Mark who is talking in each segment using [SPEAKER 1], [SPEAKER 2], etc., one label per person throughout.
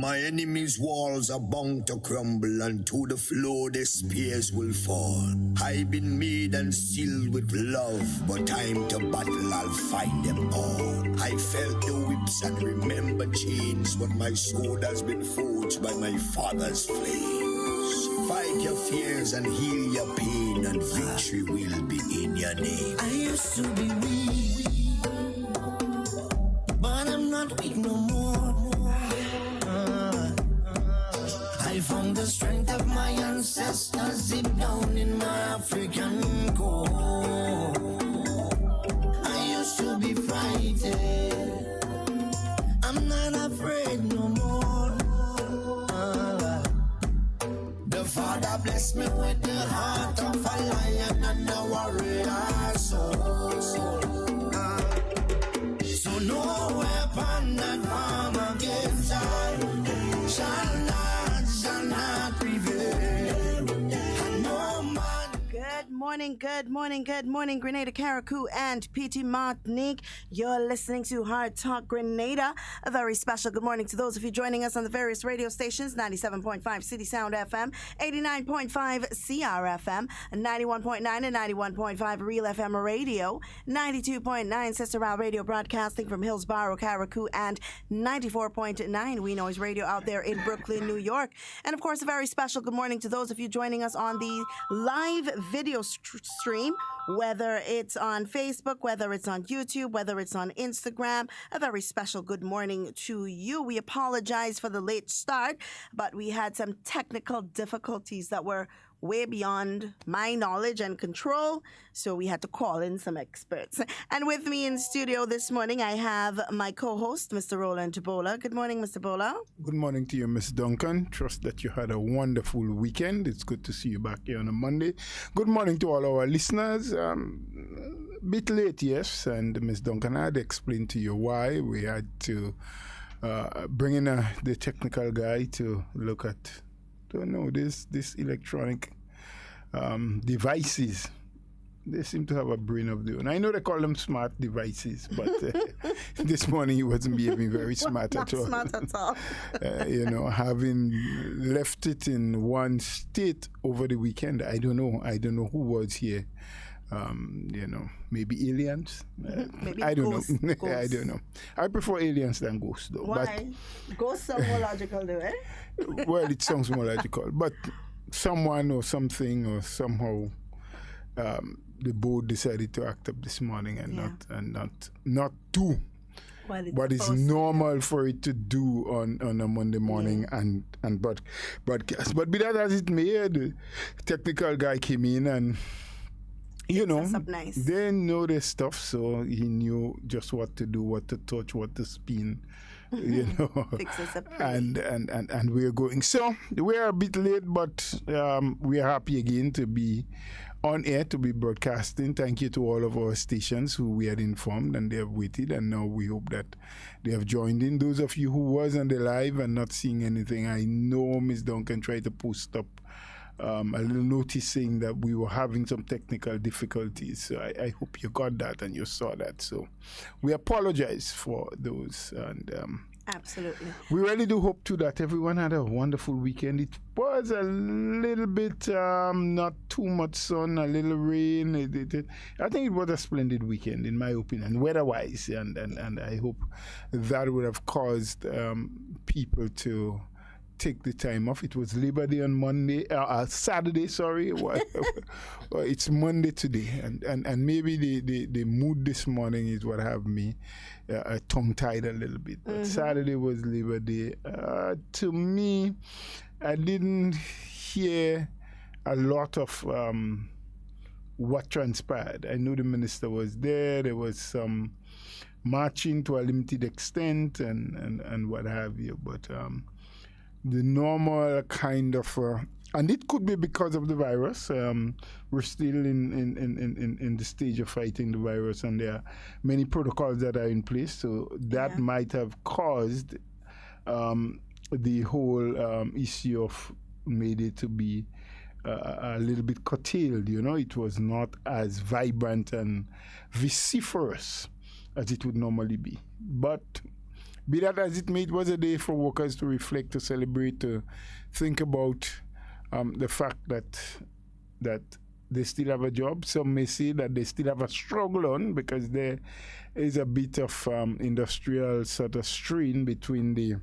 [SPEAKER 1] My enemies' walls are bound to crumble, and to the floor their spears will fall. I've been made and sealed with love, but time to battle, I'll fight them all. I felt the whips and remember chains, but my sword has been forged by my father's flames. Fight your fears and heal your pain, and victory will be in your name.
[SPEAKER 2] I used to be weak, but I'm not weak no more. I found the strength of my ancestors deep down in my African core. I used to be frightened, I'm not afraid no more. The Father blessed me with the heart of a lion and a warrior soul. So no weapon that form against I shall not prevail. No man.
[SPEAKER 3] Good morning, Grenada, Carriacou, and PT Martinique. You're listening to Hard Talk Grenada. A very special good morning to those of you joining us on the various radio stations: 97.5 CitysoundFM, 89.5 CRFM, 91.9 and 91.5 RealFM Radio, 92.9 Sister Ral Radio broadcasting from Hillsborough, Carriacou, and 94.9 We Noise Radio out there in Brooklyn, New York. And of course, a very special good morning to those of you joining us on the live video stream, whether it's on Facebook, whether it's on YouTube, whether it's on Instagram. A very special good morning to you. We apologize for the late start, but we had some technical difficulties that were way beyond my knowledge and control, so we had to call in some experts. And with me in studio this morning, I have my co-host, Mr. Roland Bola. Good morning, Mr. Bola.
[SPEAKER 4] Good morning to you, Miss Duncan. Trust that you had a wonderful weekend. It's good to see you back here on a Monday. Good morning to all our listeners. Bit late, yes, and Miss Duncan had explained to you why we had to bring in the technical guy to look at this electronic devices. They seem to have a brain of their own. I know they call them smart devices, but this morning he wasn't behaving very smart at all.
[SPEAKER 3] Not smart at all.
[SPEAKER 4] Having left it in one state over the weekend, I don't know who was here. Maybe aliens.
[SPEAKER 3] Maybe
[SPEAKER 4] I don't
[SPEAKER 3] ghosts.
[SPEAKER 4] know. I don't know. I prefer aliens than ghosts, though.
[SPEAKER 3] Why? Ghosts sound more logical, do it?
[SPEAKER 4] Well, it sounds more logical, but someone or something or somehow the board decided to act up this morning and not do what is normal for it to do on a Monday morning and broadcast. But be that as it may, the technical guy came in and
[SPEAKER 3] nice.
[SPEAKER 4] They know their stuff, so he knew just what to do, what to touch, what to spin.
[SPEAKER 3] Fixes up
[SPEAKER 4] and we're going. So we're a bit late, but we're happy again to be on air, to be broadcasting. Thank you to all of our stations who we had informed and they have waited, and now we hope that they have joined in. Those of you who was on the live and not seeing anything, I know Miss Duncan tried to post up a little notice saying that we were having some technical difficulties. So I hope you got that and you saw that. So we apologize for those. And
[SPEAKER 3] absolutely.
[SPEAKER 4] We really do hope too that everyone had a wonderful weekend. It was a little bit not too much sun, a little rain. I think it was a splendid weekend in my opinion, weather-wise, and I hope that would have caused people to take the time off. It was Labor Day on Saturday, sorry. It's Monday today, and maybe the mood this morning is what have me tongue-tied a little bit. But Saturday was Labor Day. To me, I didn't hear a lot of what transpired. I know the minister was there. There was some marching to a limited extent and what have you, but the normal kind of, and it could be because of the virus. We're still in the stage of fighting the virus, and there are many protocols that are in place. So that might have caused the whole issue of made it to be a little bit curtailed. It was not as vibrant and vociferous as it would normally be. But Be that as it may, it was a day for workers to reflect, to celebrate, to think about the fact that they still have a job. Some may say that they still have a struggle on, because there is a bit of industrial sort of strain between the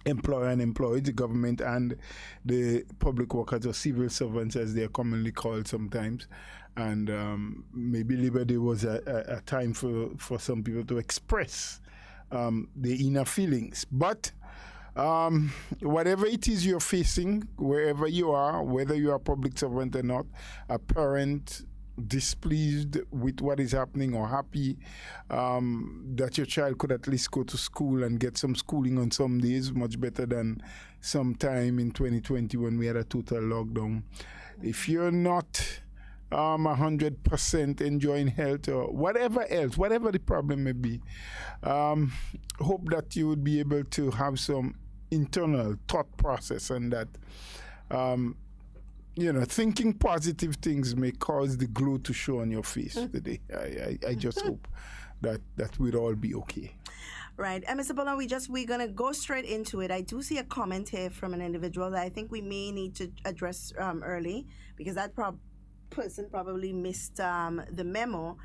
[SPEAKER 4] employer and employed, the government and the public workers or civil servants, as they are commonly called sometimes. And maybe Labor Day was a time for some people to express their inner feelings. But whatever it is you're facing, wherever you are, whether you are a public servant or not, a parent displeased with what is happening or happy that your child could at least go to school and get some schooling on some days, much better than sometime in 2020 when we had a total lockdown. If you're not 100% enjoying health or whatever else, whatever the problem may be, hope that you would be able to have some internal thought process, and that thinking positive things may cause the glow to show on your face today. I just hope that we'd all be okay.
[SPEAKER 3] Right. And Mr. Buller, we're going to go straight into it. I do see a comment here from an individual that I think we may need to address early, because that person probably missed the memo.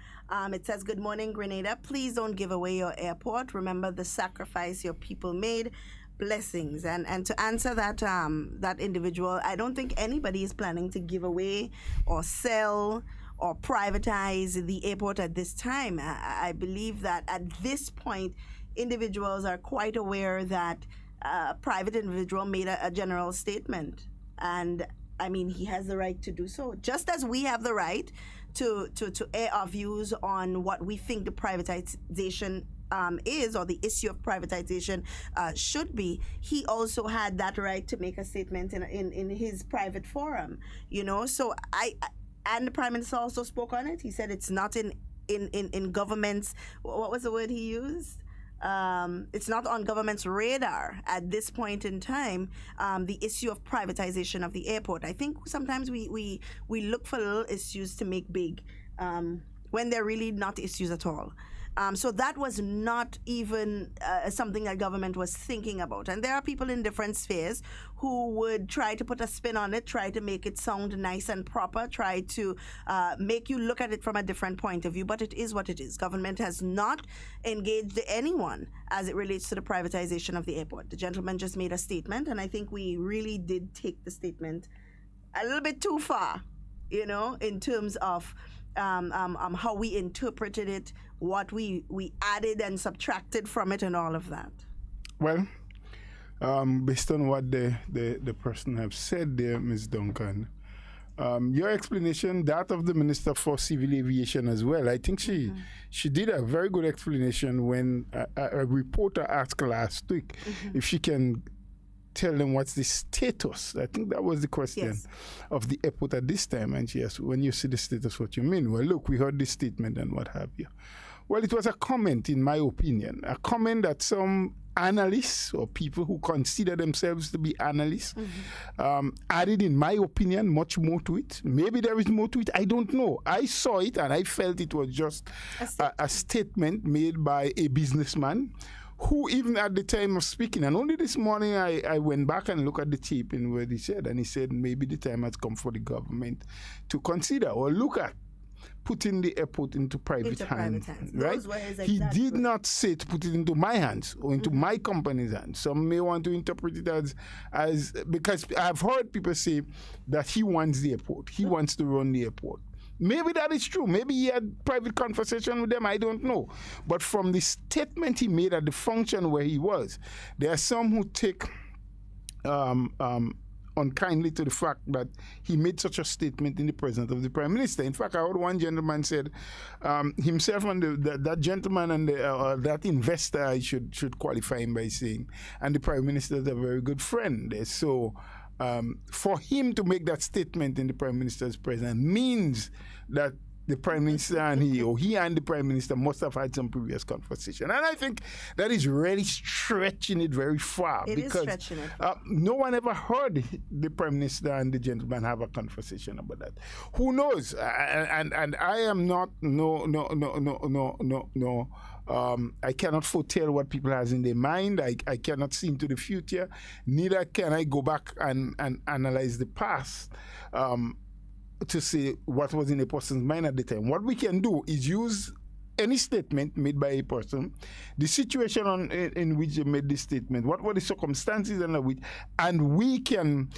[SPEAKER 3] It says, "Good morning, Grenada. Please don't give away your airport. Remember the sacrifice your people made. Blessings." And to answer that individual, I don't think anybody is planning to give away or sell or privatize the airport at this time. I believe that at this point, individuals are quite aware that a private individual made a general statement. And I mean, he has the right to do so, just as we have the right to air our views on what we think the privatization is, or the issue of privatization should be. He also had that right to make a statement in his private forum, So and the Prime Minister also spoke on it. He said it's not in government's, what was the word he used? It's not on government's radar at this point in time, the issue of privatization of the airport. I think sometimes we look for little issues to make big when they're really not issues at all. So that was not even something that government was thinking about. And there are people in different spheres who would try to put a spin on it, try to make it sound nice and proper, try to make you look at it from a different point of view. But it is what it is. Government has not engaged anyone as it relates to the privatization of the airport. The gentleman just made a statement, and I think we really did take the statement a little bit too far, in terms of how we interpreted it, what we added and subtracted from it, and all of that.
[SPEAKER 4] Well, based on what the person have said there, Ms. Duncan, your explanation, that of the Minister for Civil Aviation as well, I think she did a very good explanation when a reporter asked last week if she can tell them what's the status. I think that was the question of the airport at this time. And she asked, when you see the status, what you mean? Well, look, we heard this statement and what have you. Well, it was a comment, in my opinion, a comment that some analysts or people who consider themselves to be analysts added, in my opinion, much more to it. Maybe there is more to it. I don't know. I saw it and I felt it was just a statement made by a businessman who, even at the time of speaking, and only this morning I went back and looked at the tape and what he said, and he said maybe the time has come for the government to consider or look at putting the airport into private hands. Right? He did not say to put it into my hands or into my company's hands. Some may want to interpret it as because I've heard people say that he wants the airport. He wants to run the airport. Maybe that is true. Maybe he had private conversation with them. I don't know. But from the statement he made at the function where he was, there are some who take unkindly to the fact that he made such a statement in the presence of the Prime Minister. In fact, I heard one gentleman said himself and that gentleman and that investor, I should qualify him by saying, and the Prime Minister is a very good friend. So for him to make that statement in the Prime Minister's presence means that the Prime Minister and he and the Prime Minister must have had some previous conversation. And I think that is really stretching it very far.
[SPEAKER 3] It is stretching it.
[SPEAKER 4] No one ever heard the Prime Minister and the gentleman have a conversation about that. Who knows? And I am not I cannot foretell what people has in their mind. I cannot see into the future. Neither can I go back and analyze the past to see what was in a person's mind at the time. What we can do is use any statement made by a person, the situation in which they made this statement, what were the circumstances under which, and we can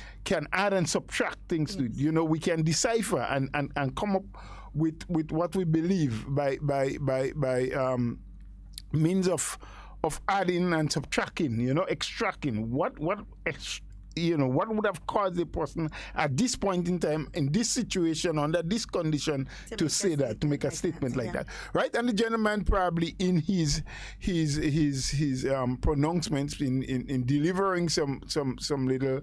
[SPEAKER 4] add and subtract things to it. You know, we can decipher and come up with what we believe by means of adding and subtracting, you know, extracting what would have caused a person at this point in time, in this situation, under this condition, to say that, to make a statement like that, right? And the gentleman probably in his pronouncements, in delivering some little,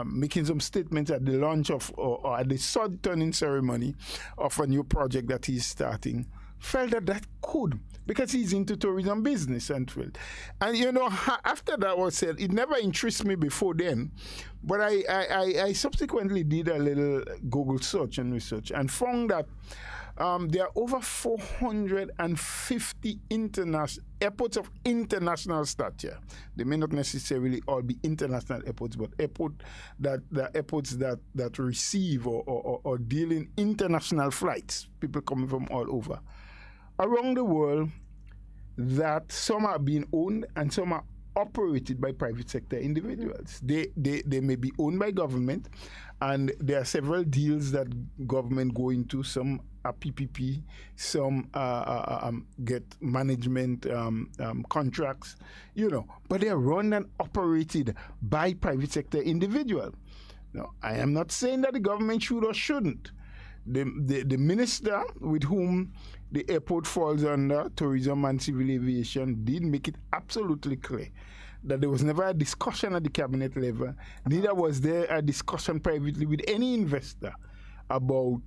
[SPEAKER 4] making some statements at the launch of or at the sword turning ceremony of a new project that he's starting, felt that could, because he's into tourism business and field. And you know, after that was said, it never interested me before then, but I subsequently did a little Google search and research and found that there are over 450 airports of international stature. They may not necessarily all be international airports, but airports that receive or deal in international flights, people coming from all over around the world, that some are being owned and some are operated by private sector individuals. They may be owned by government, and there are several deals that government go into. Some are PPP, some get management contracts, you know, but they are run and operated by private sector individual. Now, I am not saying that the government should or shouldn't. The minister with whom the airport falls under, tourism and civil aviation, did make it absolutely clear that there was never a discussion at the cabinet level, neither was there a discussion privately with any investor about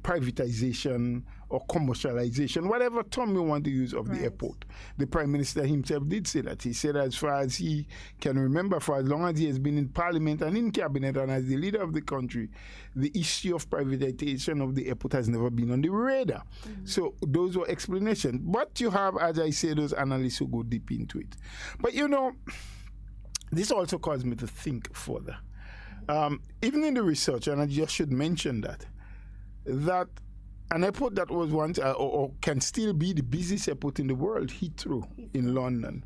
[SPEAKER 4] privatization or commercialization, whatever term you want to use of the airport. The Prime Minister himself did say that. He said, as far as he can remember, for as long as he has been in Parliament and in Cabinet and as the leader of the country, the issue of privatization of the airport has never been on the radar. So those were explanations. But you have, as I say, those analysts who go deep into it. But you know, this also caused me to think further. Even in the research, and I just should mention that an airport that was once or can still be the busiest airport in the world, Heathrow in London,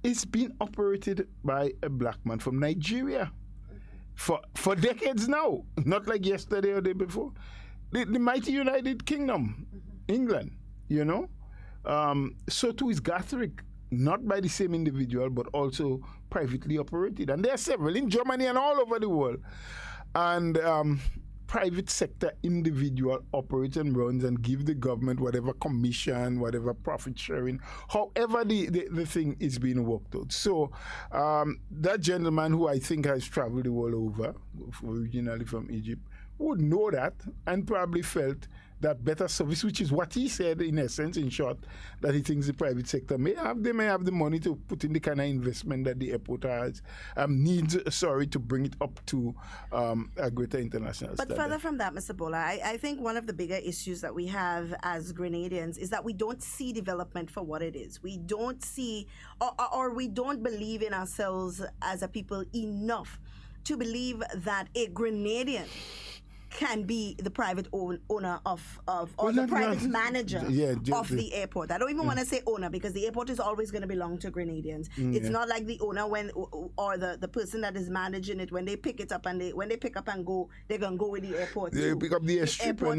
[SPEAKER 4] it's been operated by a black man from Nigeria for decades now, not like yesterday or the day before. The mighty United Kingdom, England, you know. So too is Gatwick, not by the same individual, but also privately operated. And there are several in Germany and all over the world. And private sector individual operates and runs and give the government whatever commission, whatever profit sharing, however the thing is being worked out. So that gentleman, who I think has traveled the world over, originally from Egypt, would know that and probably felt that better service, which is what he said in essence, in short, that he thinks the private sector may have. They may have the money to put in the kind of investment that the airport has, needs to bring it up to a greater international standard.
[SPEAKER 3] But further from that, Mr. Bola, I think one of the bigger issues that we have as Grenadians is that we don't see development for what it is. We don't see, or we don't believe in ourselves as a people enough to believe that a Grenadian can be the private owner of or the private manager of the airport. I don't even want to say owner, because the airport is always going to belong to Grenadians. It's not like the owner or the person that is managing it, when they pick it up and when they pick up and go, they're going to go with the airport.
[SPEAKER 4] They pick up the airport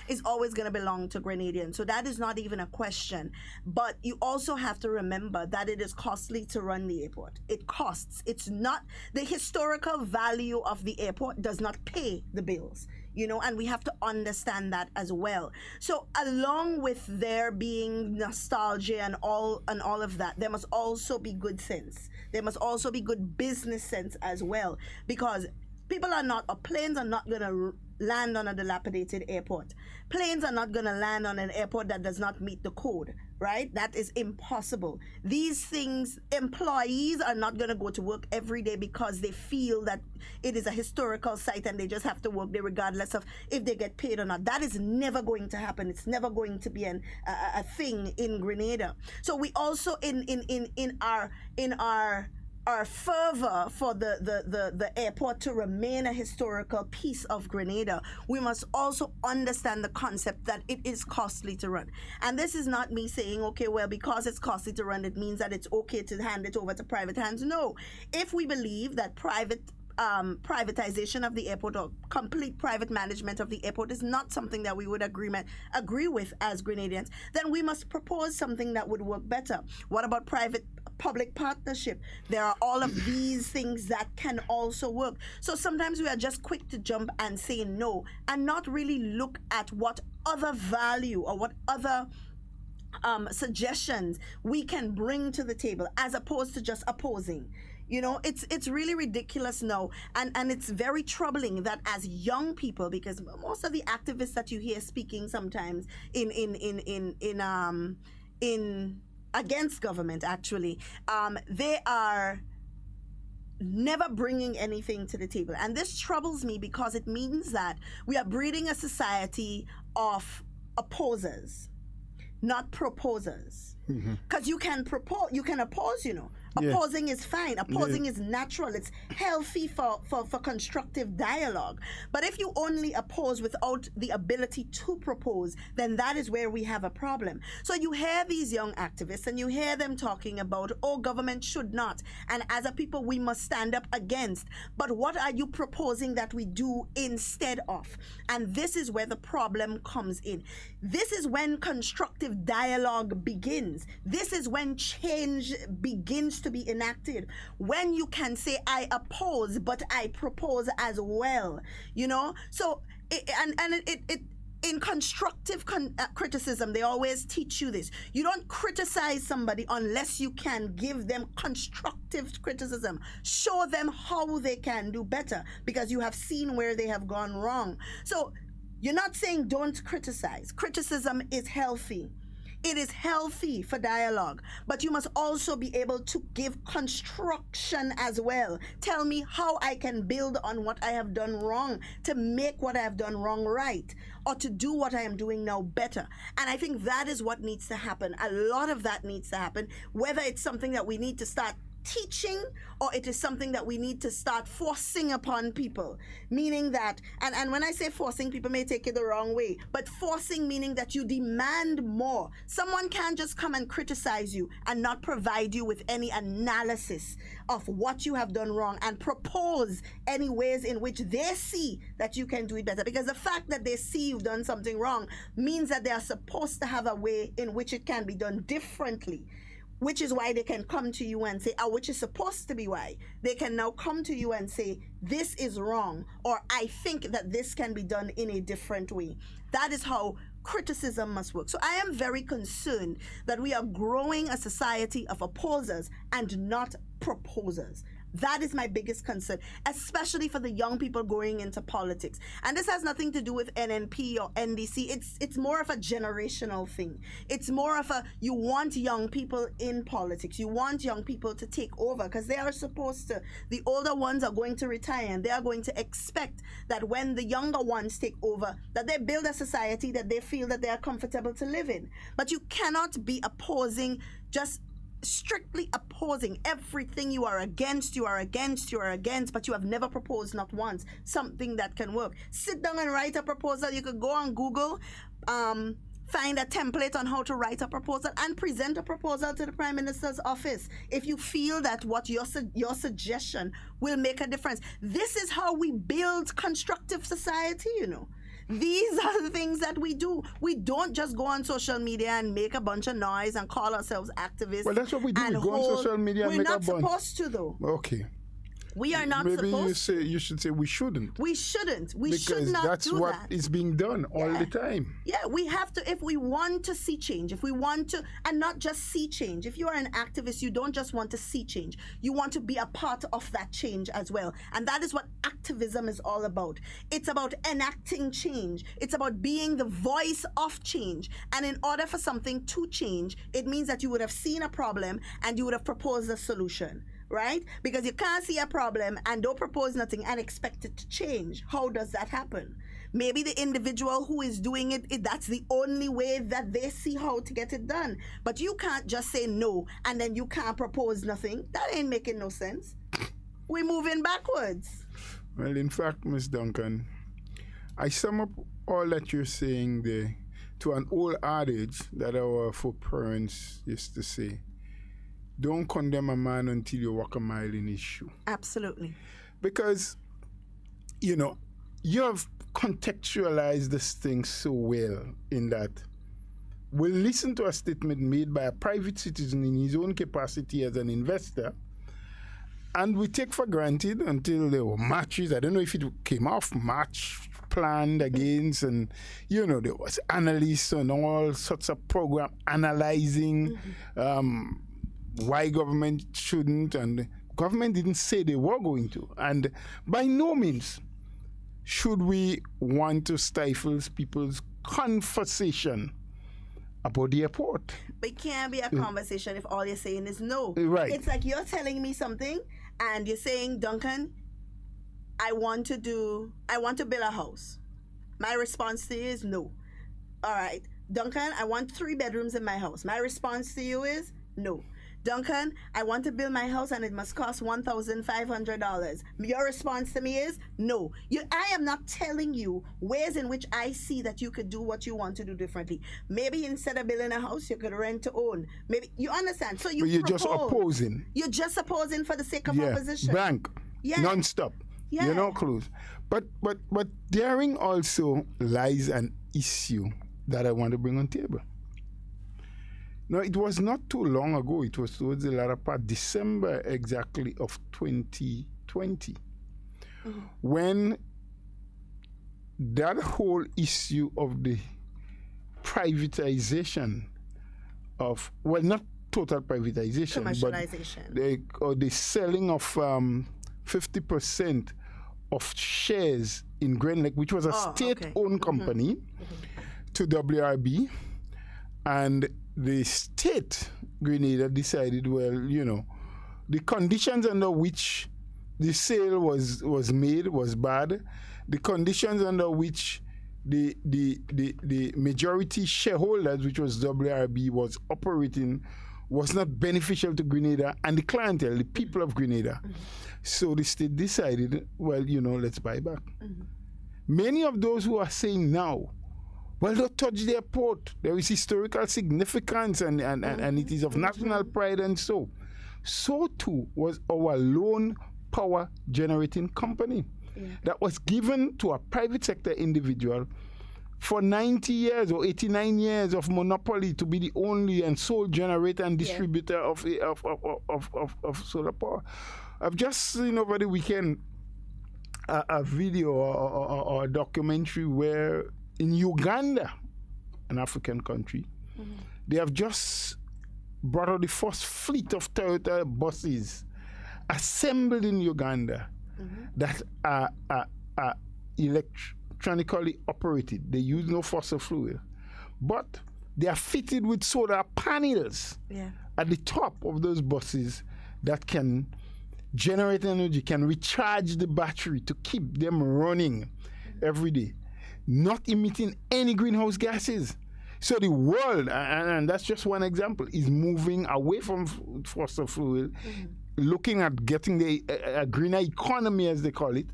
[SPEAKER 3] is always going to belong to Grenadians. So that is not even a question. But you also have to remember that it is costly to run the airport. It costs. It's not the historical value of the airport does not pay the bills. You know, and we have to understand that as well. So along with there being nostalgia and all of that, there must also be good sense. There must also be good business sense as well. Because People are not, or planes are not going to land on a dilapidated airport. Planes are not going to land on an airport that does not meet the code, right? That is impossible. These things, employees are not going to go to work every day because they feel that it is a historical site and they just have to work there regardless of if they get paid or not. That is never going to happen. It's never going to be a thing in Grenada. So we also in our fervor for the airport to remain a historical piece of Grenada, we must also understand the concept that it is costly to run. And this is not me saying, okay, well, because it's costly to run, it means that it's okay to hand it over to private hands. No. If we believe that privatization of the airport or complete private management of the airport is not something that we would agree with as Grenadians, then we must propose something that would work better. What about public partnership? There are all of these things that can also work. So sometimes we are just quick to jump and say no and not really look at what other value or what other suggestions we can bring to the table as opposed to just opposing. You know, it's really ridiculous now, and it's very troubling that as young people, because most of the activists that you hear speaking sometimes in against government, actually, they are never bringing anything to the table. And this troubles me because it means that we are breeding a society of opposers, not proposers. Because you can oppose, you know. Opposing is fine. Opposing is natural. It's healthy for constructive dialogue. But if you only oppose without the ability to propose, then that is where we have a problem. So you hear these young activists and you hear them talking about, oh, government should not. And as a people, we must stand up against. But what are you proposing that we do instead of? And this is where the problem comes in. This is when constructive dialogue begins. This is when change begins to be enacted. When you can say, I oppose, but I propose as well. You know? So, in constructive criticism, they always teach you this. You don't criticize somebody unless you can give them constructive criticism. Show them how they can do better because you have seen where they have gone wrong. So, you're not saying don't criticize. Criticism is healthy. It is healthy for dialogue, but you must also be able to give construction as well. Tell me how I can build on what I have done wrong to make what I have done wrong right, or to do what I am doing now better. And I think that is what needs to happen. A lot of that needs to happen, whether it's something that we need to start teaching or it is something that we need to start forcing upon people, meaning that, and when I say forcing, people may take it the wrong way, but forcing meaning that you demand more. Someone can't just come and criticize you and not provide you with any analysis of what you have done wrong and propose any ways in which they see that you can do it better, because the fact that they see you've done something wrong means that they are supposed to have a way in which it can be done differently. Which is why they can come to you and say, which is supposed to be why. They can now come to you and say, this is wrong, or I think that this can be done in a different way. That is how criticism must work. So I am very concerned that we are growing a society of opposers and not proposers. That is my biggest concern, especially for the young people going into politics. And this has nothing to do with NNP or NDC. It's more of a generational thing. It's more of you want young people in politics. You want young people to take over because they are supposed to. The older ones are going to retire and they are going to expect that when the younger ones take over, that they build a society that they feel that they are comfortable to live in. But you cannot be opposing, just strictly opposing everything. You are against, but you have never proposed, not once, something that can work. Sit down and write a proposal. You could go on Google, find a template on how to write a proposal and present a proposal to the Prime Minister's office if you feel that what your suggestion will make a difference. This is how we build constructive society, you know. These are the things that we do. We don't just go on social media and make a bunch of noise and call ourselves activists.
[SPEAKER 4] Well, that's what we do. We go on social media and make a bunch.
[SPEAKER 3] We're not supposed to, though.
[SPEAKER 4] Okay.
[SPEAKER 3] We are not
[SPEAKER 4] Maybe
[SPEAKER 3] supposed
[SPEAKER 4] you should say we shouldn't.
[SPEAKER 3] We shouldn't. We
[SPEAKER 4] because
[SPEAKER 3] should not
[SPEAKER 4] that's
[SPEAKER 3] do
[SPEAKER 4] what
[SPEAKER 3] that.
[SPEAKER 4] is being done all the time.
[SPEAKER 3] Yeah, we have to, if we want to see change, if we want to, and not just see change. If you are an activist, you don't just want to see change. You want to be a part of that change as well. And that is what activism is all about. It's about enacting change. It's about being the voice of change. And in order for something to change, it means that you would have seen a problem and you would have proposed a solution. Right? Because you can't see a problem and don't propose nothing and expect it to change. How does that happen? Maybe the individual who is doing it, that's the only way that they see how to get it done. But you can't just say no and then you can't propose nothing. That ain't making no sense. We're moving backwards.
[SPEAKER 4] Well, in fact, Ms. Duncan, I sum up all that you're saying there to an old adage that our foreparents used to say. Don't condemn a man until you walk a mile in his shoe.
[SPEAKER 3] Absolutely.
[SPEAKER 4] Because, you have contextualized this thing so well in that we'll listen to a statement made by a private citizen in his own capacity as an investor, and we take for granted until there were matches. I don't know if it came off, match planned against, and, there was analysts and all sorts of program analyzing why government shouldn't, and government didn't say they were going to. And by no means should we want to stifle people's conversation about the airport.
[SPEAKER 3] But it can't be a conversation if all you're saying is no.
[SPEAKER 4] Right.
[SPEAKER 3] It's like you're telling me something and you're saying, Duncan, I want to build a house. My response to you is no. All right. Duncan, I want 3 bedrooms in my house. My response to you is no. Duncan, I want to build my house and it must cost $1,500. Your response to me is no. I am not telling you ways in which I see that you could do what you want to do differently. Maybe instead of building a house, you could rent to own. Maybe you understand. So
[SPEAKER 4] you're just opposing.
[SPEAKER 3] You're just opposing for the sake of opposition.
[SPEAKER 4] Blank. Yeah. Non-stop. Yeah. You're not close. But therein also lies an issue that I want to bring on table. No, it was not too long ago. It was towards the latter part, December exactly of 2020, when that whole issue of the privatization of, well, not total privatization, but the selling of 50% of shares in Grenada, which was a state-owned company, to WRB, and the state, Grenada, decided, well, the conditions under which the sale was made was bad. The conditions under which the majority shareholders, which was WRB, was operating was not beneficial to Grenada and the clientele, the people of Grenada. So the state decided, well, let's buy back. Many of those who are saying now, well, don't touch the airport. There is historical significance and it is of national pride and so. So too was our lone power generating company that was given to a private sector individual for 90 years or 89 years of monopoly to be the only and sole generator and distributor of solar power. I've just seen over the weekend a video or a documentary where in Uganda, an African country, they have just brought out the first fleet of Toyota buses assembled in Uganda that are electronically operated. They use no fossil fuel. But they are fitted with solar panels at the top of those buses that can generate energy, can recharge the battery to keep them running every day, not emitting any greenhouse gases. So the world, and that's just one example, is moving away from fossil fuel, looking at getting a greener economy, as they call it.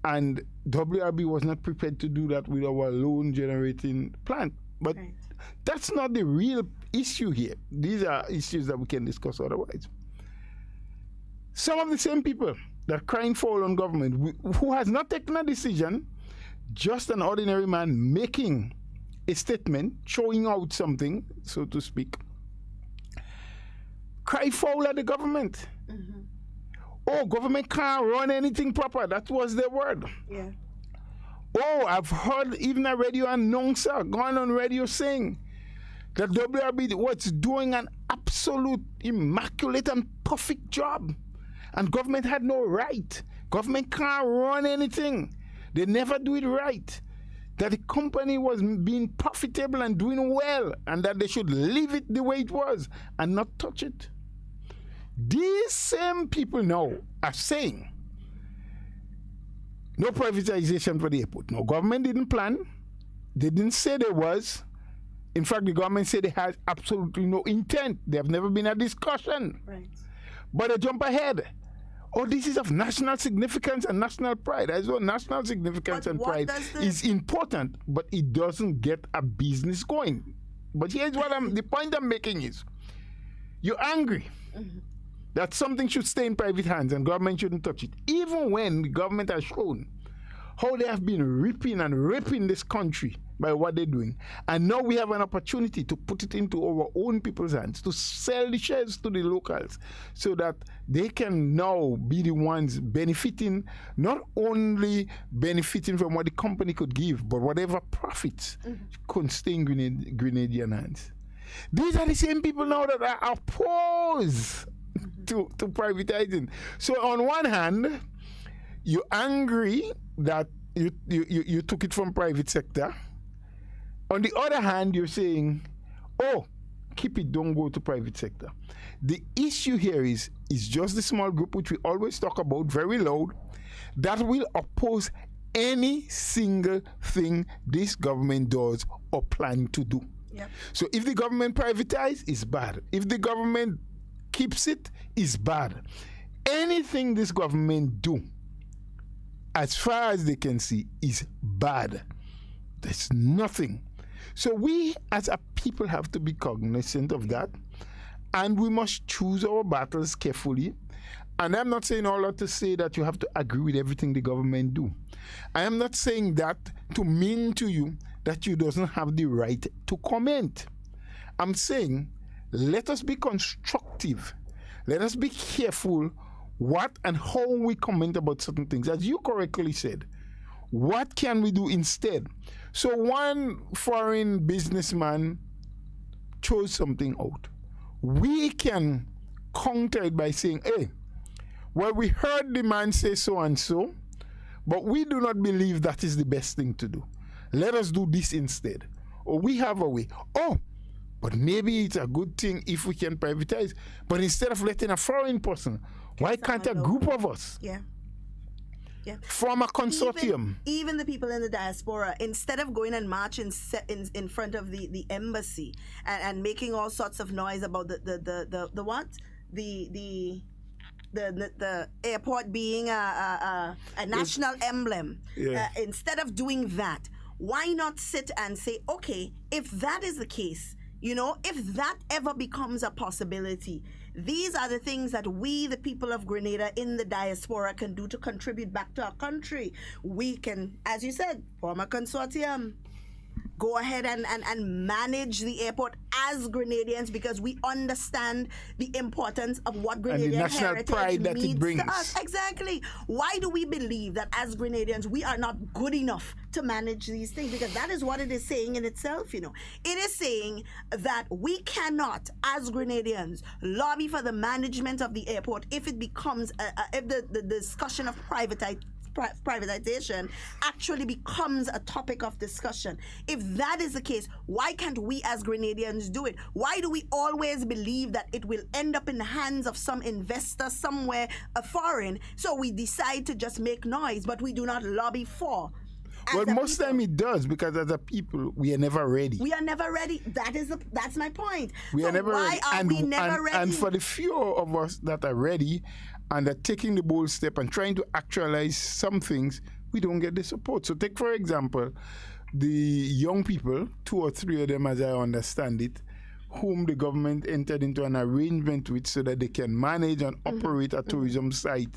[SPEAKER 4] And WRB was not prepared to do that with our lone generating plant. But that's not the real issue here. These are issues that we can discuss otherwise. Some of the same people that are crying foul on government, who has not taken a decision, just an ordinary man making a statement, showing out something, so to speak, cry foul at the government. Oh, government can't run anything proper. That was their word.
[SPEAKER 3] Yeah.
[SPEAKER 4] Oh, I've heard even a radio announcer gone on radio saying that WRB was doing an absolute immaculate and perfect job. And government had no right. Government can't run anything. They never do it right. That the company was being profitable and doing well, and that they should leave it the way it was and not touch it. These same people now are saying no privatization for the airport. No, government didn't plan. They didn't say there was. In fact, the government said they had absolutely no intent. There have never been a discussion.
[SPEAKER 3] Right.
[SPEAKER 4] But they jump ahead. Oh, this is of national significance and national pride. As well, national significance and pride is important, but it doesn't get a business going. But here's what the point I'm making is, you're angry that something should stay in private hands and government shouldn't touch it, even when the government has shown how they have been ripping and raping this country by what they're doing. And now we have an opportunity to put it into our own people's hands, to sell the shares to the locals so that they can now be the ones benefiting, not only benefiting from what the company could give, but whatever profits could stay in Grenadian hands. These are the same people now that are opposed to privatizing. So on one hand, you're angry that you took it from private sector. On the other hand, you're saying, oh, keep it, don't go to private sector. The issue here is just the small group, which we always talk about very loud, that will oppose any single thing this government does or plan to do.
[SPEAKER 3] Yep.
[SPEAKER 4] So if the government privatizes, it's bad. If the government keeps it, it's bad. Anything this government do, as far as they can see, is bad. There's nothing. So we as a people have to be cognizant of that, and we must choose our battles carefully. And I'm not saying all that to say that you have to agree with everything the government do. I am not saying that to mean to you that you doesn't have the right to comment. I'm saying let us be constructive. Let us be careful what and how we comment about certain things. As you correctly said, what can we do instead? So one foreign businessman chose something out. We can counter it by saying, hey, well, we heard the man say so and so, but we do not believe that is the best thing to do. Let us do this instead. Or we have a way. Oh, but maybe it's a good thing if we can privatize. But instead of letting a foreign person, why can't a group of us form a consortium?
[SPEAKER 3] Even the people in the diaspora, instead of going and marching in front of the embassy and making all sorts of noise about the airport being a national emblem, instead of doing that, why not sit and say, okay, if that is the case, if that ever becomes a possibility, these are the things that we, the people of Grenada in the diaspora, can do to contribute back to our country. We can, as you said, form a consortium. Go ahead and manage the airport as Grenadians, because we understand the importance of what Grenadian
[SPEAKER 4] and the national
[SPEAKER 3] heritage
[SPEAKER 4] pride that
[SPEAKER 3] means
[SPEAKER 4] it brings
[SPEAKER 3] to us. Exactly. Why do we believe that as Grenadians we are not good enough to manage these things? Because that is what it is saying in itself. It is saying that we cannot, as Grenadians, lobby for the management of the airport if it becomes if the discussion of privatization actually becomes a topic of discussion. If that is the case, why can't we as Grenadians do it? Why do we always believe that it will end up in the hands of some investor somewhere foreign, so we decide to just make noise, but we do not lobby for?
[SPEAKER 4] Well, most time it does, because as a people, we are never ready.
[SPEAKER 3] We are never ready. That's my point.
[SPEAKER 4] We are never ready.
[SPEAKER 3] Why are we never ready?
[SPEAKER 4] And for the few of us that are ready and are taking the bold step and trying to actualize some things, we don't get the support. So take, for example, the young people, 2 or 3 of them, as I understand it, whom the government entered into an arrangement with so that they can manage and operate a tourism site,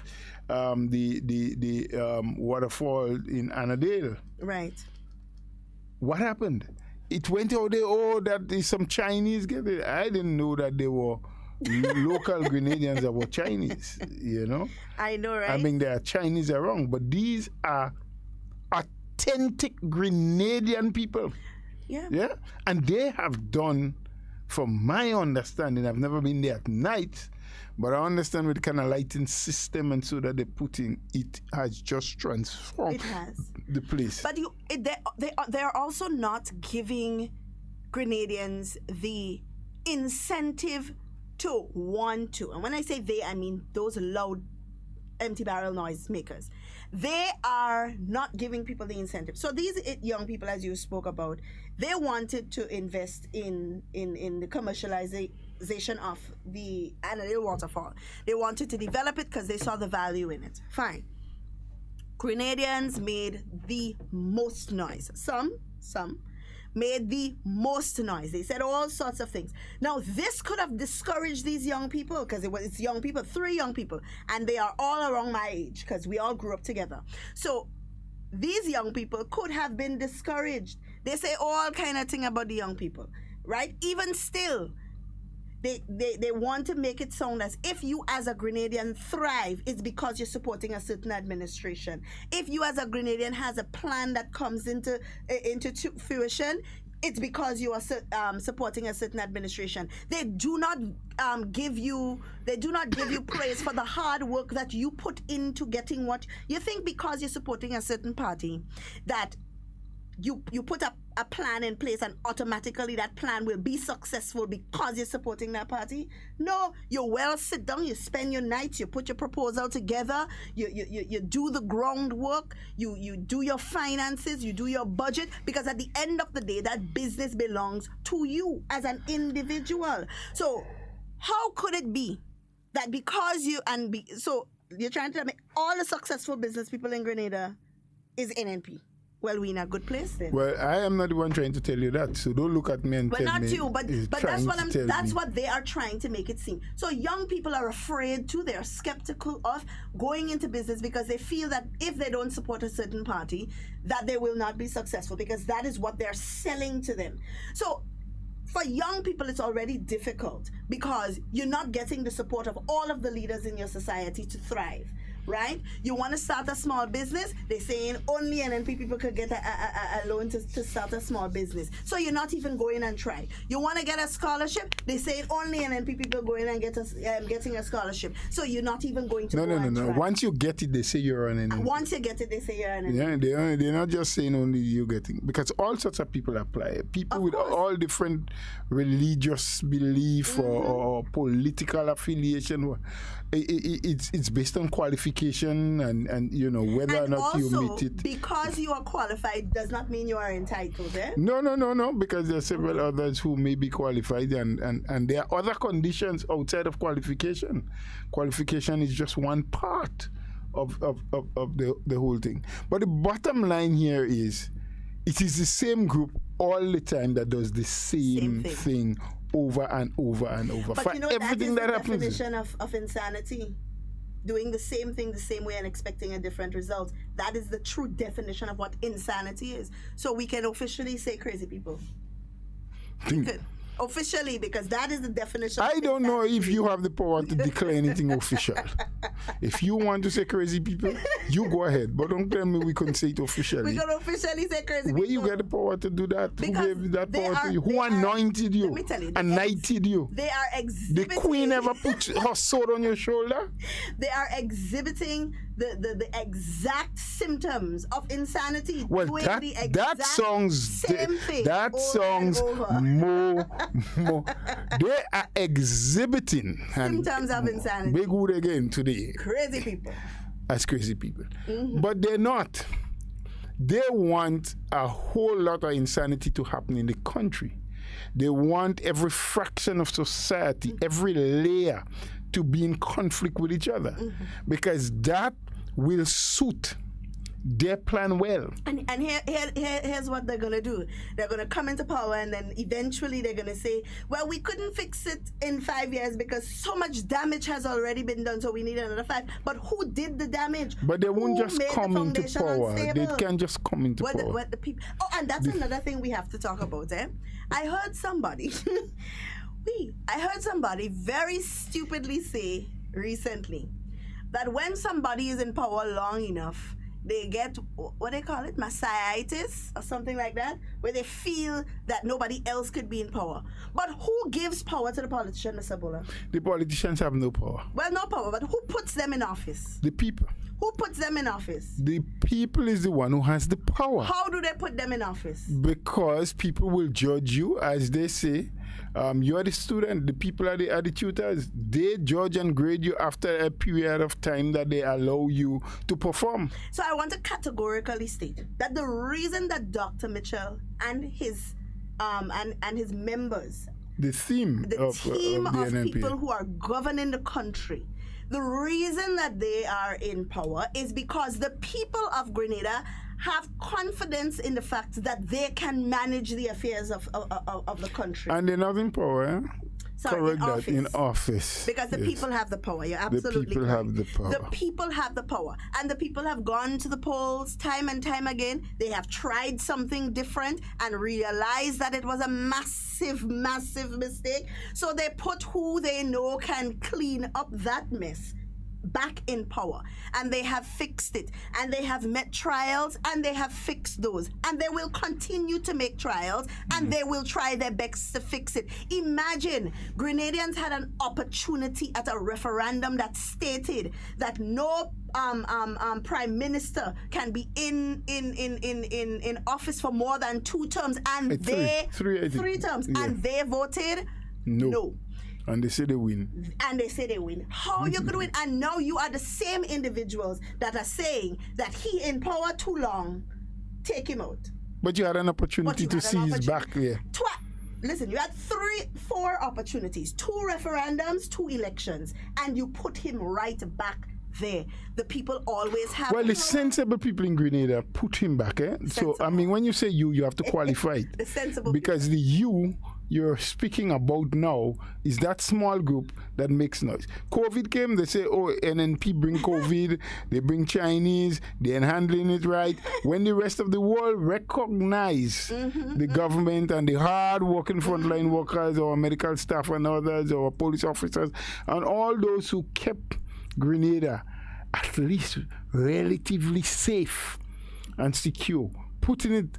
[SPEAKER 4] the waterfall in Annandale.
[SPEAKER 3] Right.
[SPEAKER 4] What happened? It went out there, that there's some Chinese get it. I didn't know that they were local Grenadians about Chinese, you know?
[SPEAKER 3] I know, right?
[SPEAKER 4] I mean, there are Chinese around, but these are authentic Grenadian people.
[SPEAKER 3] Yeah.
[SPEAKER 4] Yeah? And they have done, from my understanding, I've never been there at night, but I understand with the kind of lighting system and so that they put in, it has just transformed the place.
[SPEAKER 3] But they're also not giving Grenadians the incentive to want to. And when I say they, I mean those loud, empty barrel noise makers. They are not giving people the incentive. So these young people, as you spoke about, they wanted to invest in the commercialization of the Annandale waterfall. They wanted to develop it because they saw the value in it. Fine. Grenadians made the most noise. Some made the most noise. They said all sorts of things. Now, this could have discouraged these young people because it's young people, 3 young people, and they are all around my age because we all grew up together. So these young people could have been discouraged. They say all kind of thing about the young people, right? Even still, they want to make it sound as if you as a Grenadian thrive, it's because you're supporting a certain administration. If you as a Grenadian has a plan that comes into fruition, it's because you are supporting a certain administration. They do not give you praise for the hard work that you put into getting what you think. Because you're supporting a certain party, that you put a plan in place and automatically that plan will be successful because you're supporting that party. No, you sit down, you spend your nights, you put your proposal together, you do the groundwork, you do your finances, you do your budget, because at the end of the day, that business belongs to you as an individual. So how could it be that because so you're trying to tell me all the successful business people in Grenada is NNP? Well, we're in a good place then.
[SPEAKER 4] Well, I am not the one trying to tell you that, so don't look at me and tell me.
[SPEAKER 3] Well, not you, but that's what they are trying to make it seem. So young people are afraid too. They are skeptical of going into business because they feel that if they don't support a certain party, that they will not be successful, because that is what they're selling to them. So for young people, it's already difficult because you're not getting the support of all of the leaders in your society to thrive. Right? You want to start a small business, they're saying only NNP people could get a loan to start a small business. So you're not even going and try. You want to get a scholarship, they say only NNP people go in and getting a scholarship. So you're not even going to
[SPEAKER 4] No. Once you get it, they say you're an NNP.
[SPEAKER 3] Once you get it, they say you're an NNP.
[SPEAKER 4] Yeah, they're not just saying only you getting, because all sorts of people apply. People with all different religious belief or political affiliation. It's based on qualification and you know whether or not
[SPEAKER 3] also,
[SPEAKER 4] you meet it.
[SPEAKER 3] Because you are qualified does not mean you are entitled.
[SPEAKER 4] No, because there are several others who may be qualified and there are other conditions outside of qualification. Qualification is just one part of the whole thing. But the bottom line here is it is the same group all the time that does the same thing over and over and over.
[SPEAKER 3] But
[SPEAKER 4] for
[SPEAKER 3] you know,
[SPEAKER 4] everything that happens.
[SPEAKER 3] That is the definition of insanity. Doing the same thing the same way and expecting a different result. That is the true definition of what insanity is. So we can officially say crazy people. Officially, because that is the definition.
[SPEAKER 4] I don't know if you have the power to declare anything official. If you want to say crazy people, you go ahead. But don't tell me we couldn't say it officially.
[SPEAKER 3] We can officially say crazy people.
[SPEAKER 4] Where you get the power to do that?
[SPEAKER 3] Because
[SPEAKER 4] who gave that power to you? Who anointed you?
[SPEAKER 3] Let me tell you.
[SPEAKER 4] Anointed you?
[SPEAKER 3] They are exhibiting.
[SPEAKER 4] The queen ever put her sword on your shoulder?
[SPEAKER 3] They are exhibiting the exact symptoms of insanity.
[SPEAKER 4] Well, that song's more. They are exhibiting
[SPEAKER 3] symptoms of insanity.
[SPEAKER 4] Big word again today.
[SPEAKER 3] Crazy people.
[SPEAKER 4] As crazy people. But they're not. They want a whole lot of insanity to happen in the country. They want every fraction of society, every layer to be in conflict with each other. Because that will suit their plan well. And
[SPEAKER 3] here's what they're going to do. They're going to come into power and then eventually they're going to say, well, we couldn't fix it in 5 years because so much damage has already been done, so we need another 5. But who did the damage?
[SPEAKER 4] But they won't just come into power. Unstable? They can't just come into power.
[SPEAKER 3] The people. Oh, and that's another thing we have to talk about. I heard somebody I heard somebody very stupidly say recently that when somebody is in power long enough, they get, what they call it, messianitis or something like that, where they feel that nobody else could be in power. But who gives power to the politician, Mr. Buller?
[SPEAKER 4] The politicians have no power.
[SPEAKER 3] Well, no power, but who puts them in office?
[SPEAKER 4] The people.
[SPEAKER 3] Who puts them in office?
[SPEAKER 4] The people is the one who has the power.
[SPEAKER 3] How do they put them in office?
[SPEAKER 4] Because people will judge you, as they say. You are the student, the people are the tutors. They judge and grade you after a period of time that they allow you to perform.
[SPEAKER 3] So I want to categorically state that the reason that Dr. Mitchell and his members,
[SPEAKER 4] the theme of the
[SPEAKER 3] people who are governing the country, the reason that they are in power is because the people of Grenada have confidence in the fact that they can manage the affairs of the country.
[SPEAKER 4] And they're not in power, eh?
[SPEAKER 3] Sorry,
[SPEAKER 4] in office.
[SPEAKER 3] Because the people have the power. You're absolutely
[SPEAKER 4] The people have the power.
[SPEAKER 3] The people have the power. And the people have gone to the polls time and time again. They have tried something different and realized that it was a massive, massive mistake. So they put who they know can clean up that mess back in power, and they have fixed it, and they have met trials, and they have fixed those, and they will continue to make trials, and they will try their best to fix it. Imagine Grenadians had an opportunity at a referendum that stated that no prime minister can be in office for more than 2 terms, and three terms, and they voted no.
[SPEAKER 4] And they say they win.
[SPEAKER 3] How are you going to win? And now you are the same individuals that are saying that he in power too long. Take him out.
[SPEAKER 4] But you had an opportunity to seize back there.
[SPEAKER 3] Listen, you had 4 opportunities, 2 referendums, 2 elections, and you put him right back there. The people always have.
[SPEAKER 4] Well, the sensible people in Grenada put him back, eh? So, I mean, when you say you have to qualify it.
[SPEAKER 3] The sensible
[SPEAKER 4] because
[SPEAKER 3] people.
[SPEAKER 4] The you you're speaking about now is that small group that makes noise. COVID came, they say, oh, NNP bring COVID, they bring Chinese, they ain't handling it right. When the rest of the world recognize the government and the hard-working frontline workers, our medical staff and others, our police officers, and all those who kept Grenada at least relatively safe and secure, putting it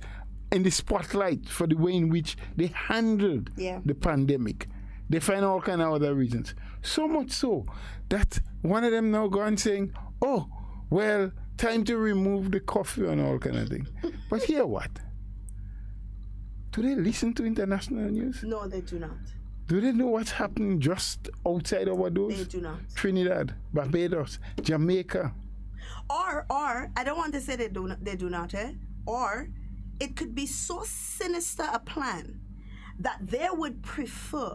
[SPEAKER 4] in the spotlight for the way in which they handled the pandemic. They find all kind of other reasons. So much so that one of them now gone saying, oh, well, time to remove the curfew and all kind of thing. But here what? Do they listen to international news?
[SPEAKER 3] No, they do not.
[SPEAKER 4] Do they know what's happening just outside our doors?
[SPEAKER 3] They do not.
[SPEAKER 4] Trinidad, Barbados, Jamaica.
[SPEAKER 3] Or I don't want to say they do not, eh? Or it could be so sinister a plan that they would prefer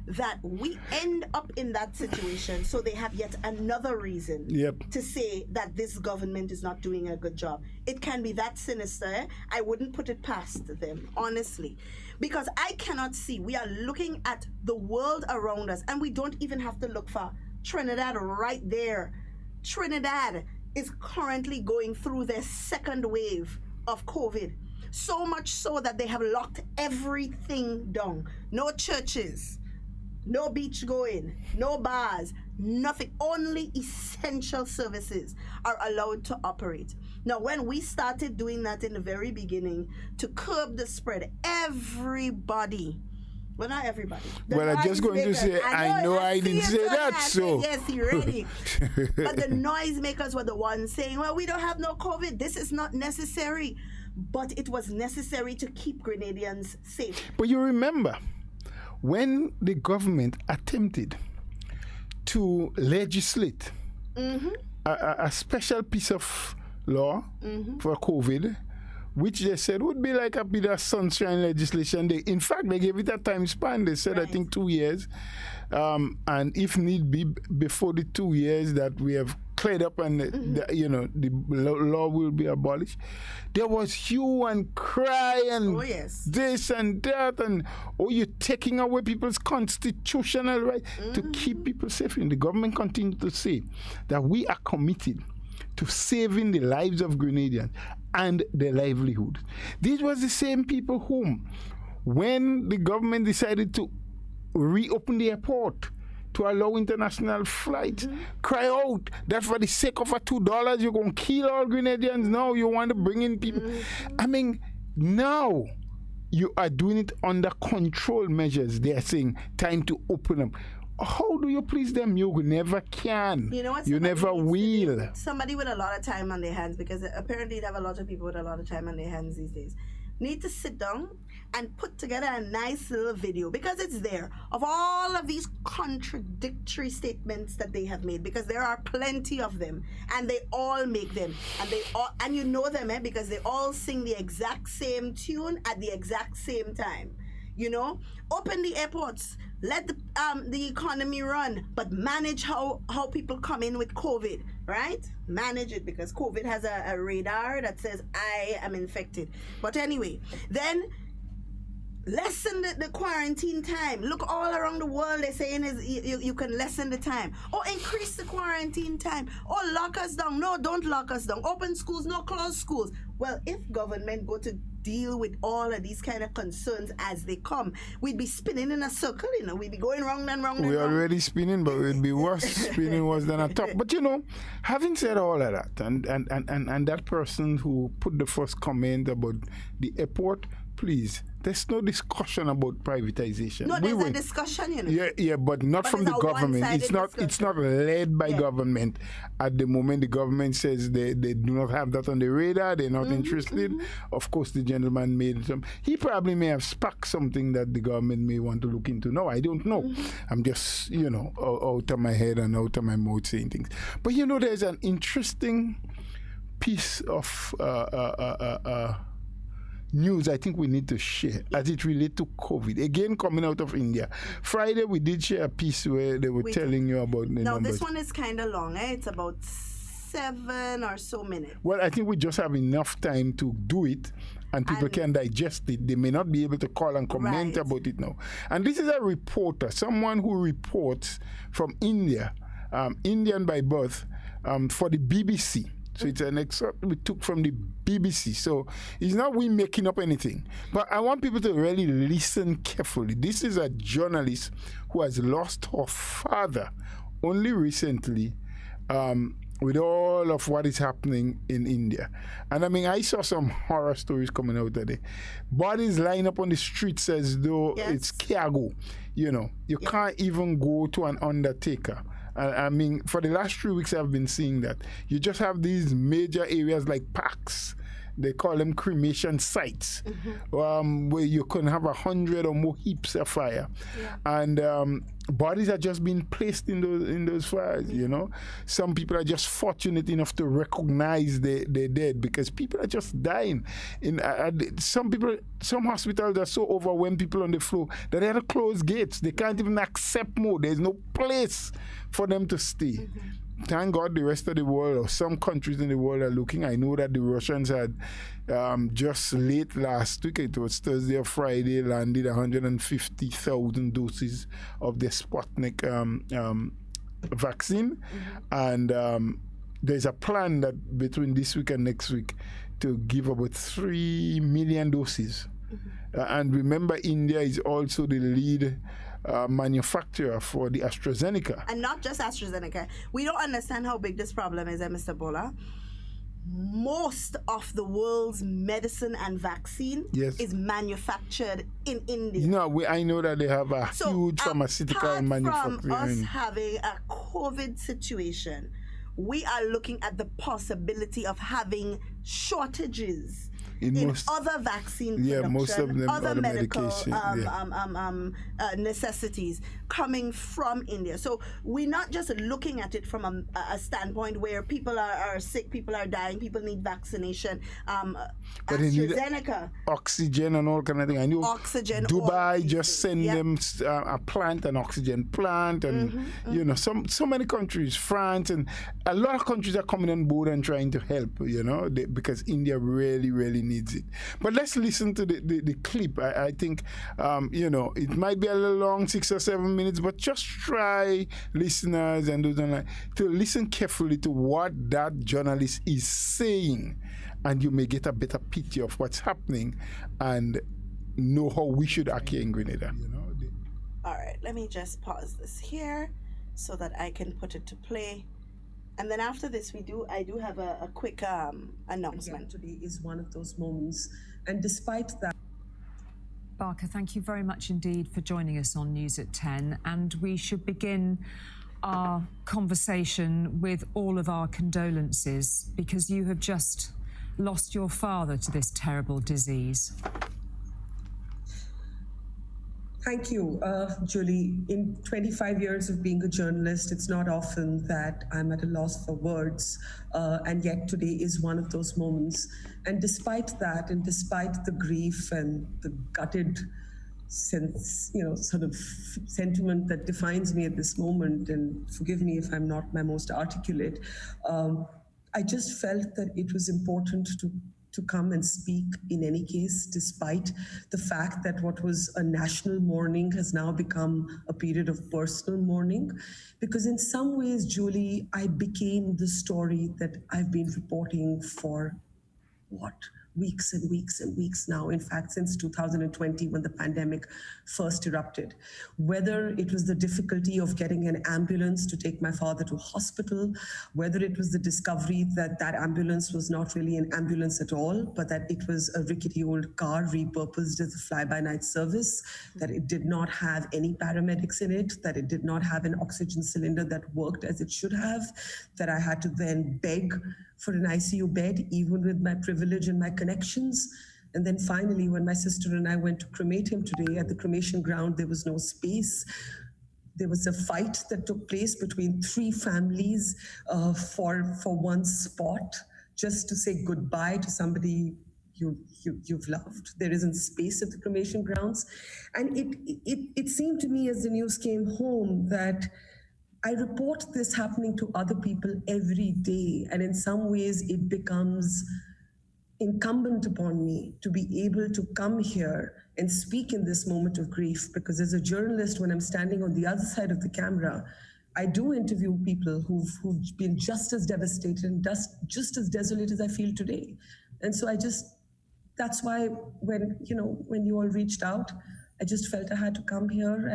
[SPEAKER 3] that we end up in that situation so they have yet another reason to say that this government is not doing a good job. It can be that sinister. Eh? I wouldn't put it past them, honestly. Because I cannot see, we are looking at the world around us, and we don't even have to look for Trinidad right there. Trinidad is currently going through their second wave of COVID. So much so that they have locked everything down. No churches, no beach going, no bars, nothing. Only essential services are allowed to operate. Now, when we started doing that in the very beginning to curb the spread, everybody, well, not everybody.
[SPEAKER 4] Well, I'm just going to say, I know I didn't say that, so.
[SPEAKER 3] Yes, you're ready. But the noisemakers were the ones saying, well, we don't have no COVID. This is not necessary. But it was necessary to keep Grenadians safe.
[SPEAKER 4] But you remember, when the government attempted to legislate a special piece of law for COVID, which they said would be like a bit of sunshine legislation. In fact, they gave it a time span. They said, I think 2 years. And if need be, before the 2 years that we have cleared up and the law will be abolished. There was hue and cry and this and that, and you're taking away people's constitutional right to keep people safe. And the government continued to say that we are committed to saving the lives of Grenadians and their livelihood. These was the same people whom, when the government decided to reopen the airport to allow international flights. Cry out that for the sake of a $2, you're going to kill all Grenadians. Now you want to bring in people. I mean, now you are doing it under control measures. They are saying time to open them. How do you please them? You never can.
[SPEAKER 3] You know what?
[SPEAKER 4] You never will.
[SPEAKER 3] Somebody with a lot of time on their hands, because apparently they have a lot of people with a lot of time on their hands these days, need to sit down and put together a nice little video, because it's there, of all of these contradictory statements that they have made, because there are plenty of them, and they all make them, and you know them, because they all sing the exact same tune at the exact same time. You know, open the airports, let the economy run, but manage how people come in with COVID, right? Manage it, because COVID has a radar that says I am infected. But anyway, then lessen the quarantine time. Look, all around the world they're saying is you can lessen the time, or increase the quarantine time, or lock us down. No, don't lock us down. Open schools, no, close schools. Well, if government go to deal with all of these kind of concerns as they come, we'd be spinning in a circle, you know. We'd be going round and round.
[SPEAKER 4] We're already spinning, but we'd be worse spinning worse than a top. But you know, having said all of that, and that person who put the first comment about the airport, please, there's no discussion about privatization.
[SPEAKER 3] No, there's a discussion, you know.
[SPEAKER 4] Yeah, but not from the government. It's not led by government. At the moment, the government says they do not have that on the radar. They're not interested. Of course, the gentleman made some. He probably may have sparked something that the government may want to look into. No, I don't know. I'm just, you know, out of my head and out of my mouth saying things. But you know, there's an interesting piece of news I think we need to share as it relates to COVID. Again, coming out of India. Friday, we did share a piece where they were telling you about the numbers.
[SPEAKER 3] No, this one is kind of long. It's about 7 or so minutes.
[SPEAKER 4] Well, I think we just have enough time to do it, and people can digest it. They may not be able to call and comment about it now. And this is a reporter, someone who reports from India, Indian by birth, for the BBC. So it's an excerpt we took from the BBC. So it's not we making up anything. But I want people to really listen carefully. This is a journalist who has lost her father only recently, with all of what is happening in India. And I mean, I saw some horror stories coming out today. Bodies lying up on the streets as though it's Carriacou. You know, you can't even go to an undertaker. I mean, for the last 3 weeks, I've been seeing that. You just have these major areas like parks. They call them cremation sites, where you can have 100 or more heaps of fire. And bodies are just being placed in those fires, you know. Some people are just fortunate enough to recognize they're dead, because people are just dying. Some hospitals are so overwhelmed, people on the floor, that they have to close gates. They can't even accept more. There's no place for them to stay. Thank God the rest of the world, or some countries in the world, are looking. I know that the Russians had just late last week, it was Thursday or Friday, landed 150,000 doses of the Sputnik vaccine. And there's a plan that between this week and next week to give about 3 million doses. And remember, India is also the lead manufacturer for the AstraZeneca.
[SPEAKER 3] And not just AstraZeneca. We don't understand how big this problem is, Mr. Bola. Most of the world's medicine and vaccine is manufactured in India.
[SPEAKER 4] No, I know that they have a huge pharmaceutical manufacturing.
[SPEAKER 3] From us having a COVID situation, we are looking at the possibility of having shortages in other vaccine production,
[SPEAKER 4] most of them,
[SPEAKER 3] other medical necessities coming from India. So we're not just looking at it from a standpoint where people are sick, people are dying, people need vaccination.
[SPEAKER 4] But AstraZeneca, oxygen and all kind of thing. I know oxygen. Dubai just sent them an oxygen plant, and you know, so many countries, France, and a lot of countries are coming on board and trying to help. You know, because India really needs it. But let's listen to the clip. I think you know, it might be a little long, 6 or 7 minutes, but just try, listeners and those online, to listen carefully to what that journalist is saying, and you may get a better picture of what's happening and know how we should act here in Grenada. You know,
[SPEAKER 3] All right, let me just pause this here so that I can put it to play. And then after this, I do have a quick announcement.
[SPEAKER 5] Today is one of those moments. And despite that,
[SPEAKER 6] Barker, thank you very much indeed for joining us on News at 10. And we should begin our conversation with all of our condolences, because you have just lost your father to this terrible disease.
[SPEAKER 5] Thank you, Julie. In 25 years of being a journalist, it's not often that I'm at a loss for words, and yet today is one of those moments. And despite that, and despite the grief and the gutted sense, sort of sentiment that defines me at this moment, and forgive me if I'm not my most articulate, I just felt that it was important to come and speak in any case, despite the fact that what was a national mourning has now become a period of personal mourning. Because in some ways, Julie, I became the story that I've been reporting for, weeks and weeks and weeks now. In fact, since 2020, when the pandemic first erupted. Whether it was the difficulty of getting an ambulance to take my father to hospital, whether it was the discovery that that ambulance was not really an ambulance at all, but that it was a rickety old car repurposed as a fly-by-night service, that it did not have any paramedics in it, that it did not have an oxygen cylinder that worked as it should have, that I had to then beg for an ICU bed, even with my privilege and my connections. And then finally, when my sister and I went to cremate him today, at the cremation ground, there was no space. There was a fight that took place between 3 families for one spot, just to say goodbye to somebody you've loved. There isn't space at the cremation grounds. And it seemed to me as the news came home that I report this happening to other people every day. And in some ways, it becomes incumbent upon me to be able to come here and speak in this moment of grief. Because as a journalist, when I'm standing on the other side of the camera, I do interview people who've been just as devastated and just as desolate as I feel today. And so that's why when you all reached out, I just felt I had to come here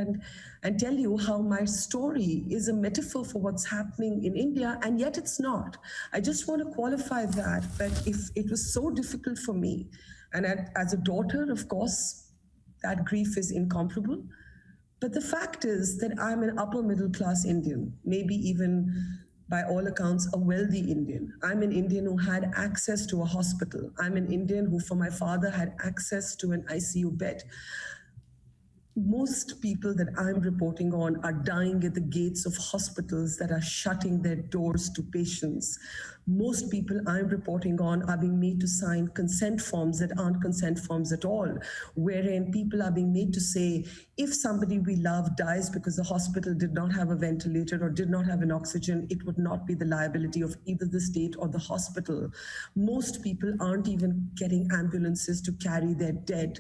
[SPEAKER 5] and tell you how my story is a metaphor for what's happening in India, and yet it's not. I just want to qualify that if it was so difficult for me, and as a daughter, of course, that grief is incomparable. But the fact is that I'm an upper middle class Indian, maybe even by all accounts, a wealthy Indian. I'm an Indian who had access to a hospital. I'm an Indian who, for my father, had access to an ICU bed. Most people that I'm reporting on are dying at the gates of hospitals that are shutting their doors to patients. Most people I'm reporting on are being made to sign consent forms that aren't consent forms at all, wherein people are being made to say, if somebody we love dies because the hospital did not have a ventilator or did not have an oxygen, it would not be the liability of either the state or the hospital. Most people aren't even getting ambulances to carry their dead.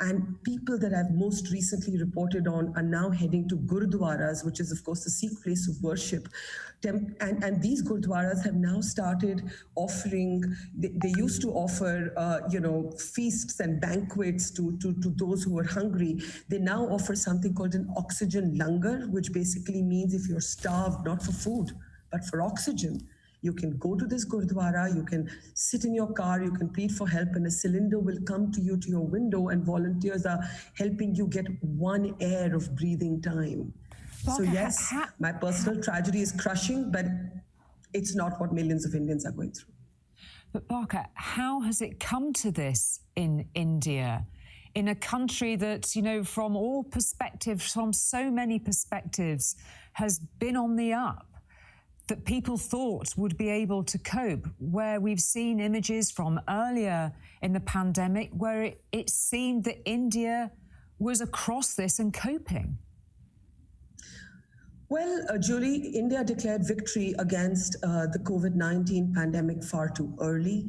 [SPEAKER 5] And people that I've most recently reported on are now heading to gurudwaras, which is, of course, the Sikh place of worship. And these gurudwaras have now started offering, they used to offer, feasts and banquets to those who are hungry. They now offer something called an oxygen langar, which basically means if you're starved, not for food, but for oxygen, you can go to this gurdwara, you can sit in your car, you can plead for help, and a cylinder will come to you to your window, and volunteers are helping you get 1 air of breathing time.
[SPEAKER 6] Barker,
[SPEAKER 5] so yes, my personal tragedy is crushing, but it's not what millions of Indians are going through.
[SPEAKER 6] But Barker, how has it come to this in India? In a country that, from all perspectives, from so many perspectives, has been on the up, that people thought would be able to cope, where we've seen images from earlier in the pandemic where it seemed that India was across this and coping.
[SPEAKER 5] Well, Julie, India declared victory against the COVID-19 pandemic far too early.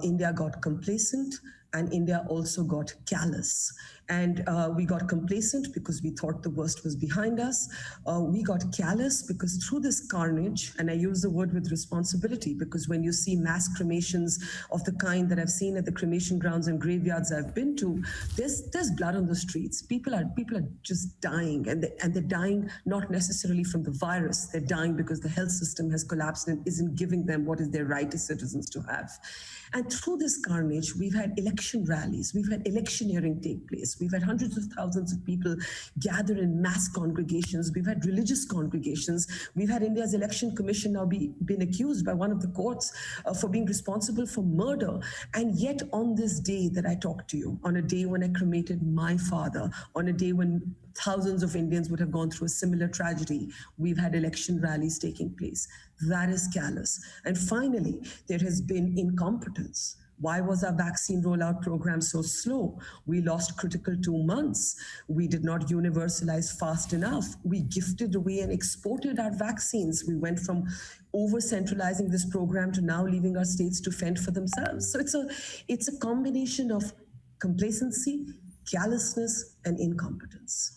[SPEAKER 5] India got complacent. And India also got callous. And we got complacent because we thought the worst was behind us. We got callous because through this carnage, and I use the word with responsibility, because when you see mass cremations of the kind that I've seen at the cremation grounds and graveyards I've been to, there's blood on the streets. People are just dying, and they're dying not necessarily from the virus. They're dying because the health system has collapsed and isn't giving them what is their right as citizens to have. And through this carnage, we've had election rallies, we've had electioneering take place, we've had hundreds of thousands of people gather in mass congregations, we've had religious congregations, we've had India's election commission now been accused by one of the courts for being responsible for murder. And yet on this day that I talk to you, on a day when I cremated my father, on a day when thousands of Indians would have gone through a similar tragedy, we've had election rallies taking place. That is callous. And finally, there has been incompetence. Why was our vaccine rollout program so slow? We lost critical 2 months. We did not universalize fast enough. We gifted away and exported our vaccines. We went from over-centralizing this program to now leaving our states to fend for themselves. So it's a combination of complacency, callousness, and incompetence.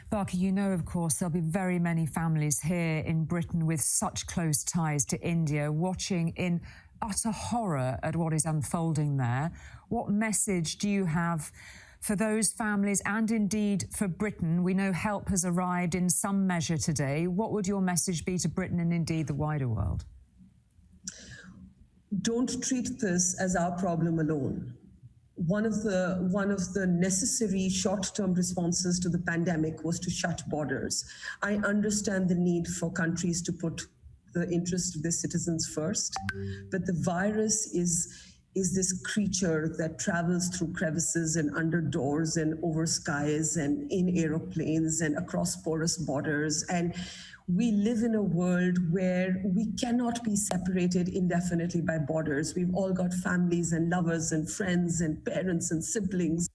[SPEAKER 6] Barker, you know, of course, there'll be very many families here in Britain with such close ties to India watching in utter horror at what is unfolding there. What message do you have for those families and indeed for Britain? We know help has arrived in some measure today. What would your message be to Britain and indeed the wider world?
[SPEAKER 5] Don't treat this as our problem alone. One of the necessary short-term responses to the pandemic was to shut borders. I understand the need for countries to put the interest of their citizens first, but the virus is this creature that travels through crevices and under doors and over skies and in aeroplanes and across porous borders. And we live in a world where we cannot be separated indefinitely by borders. We've all got families and lovers and friends and parents and siblings.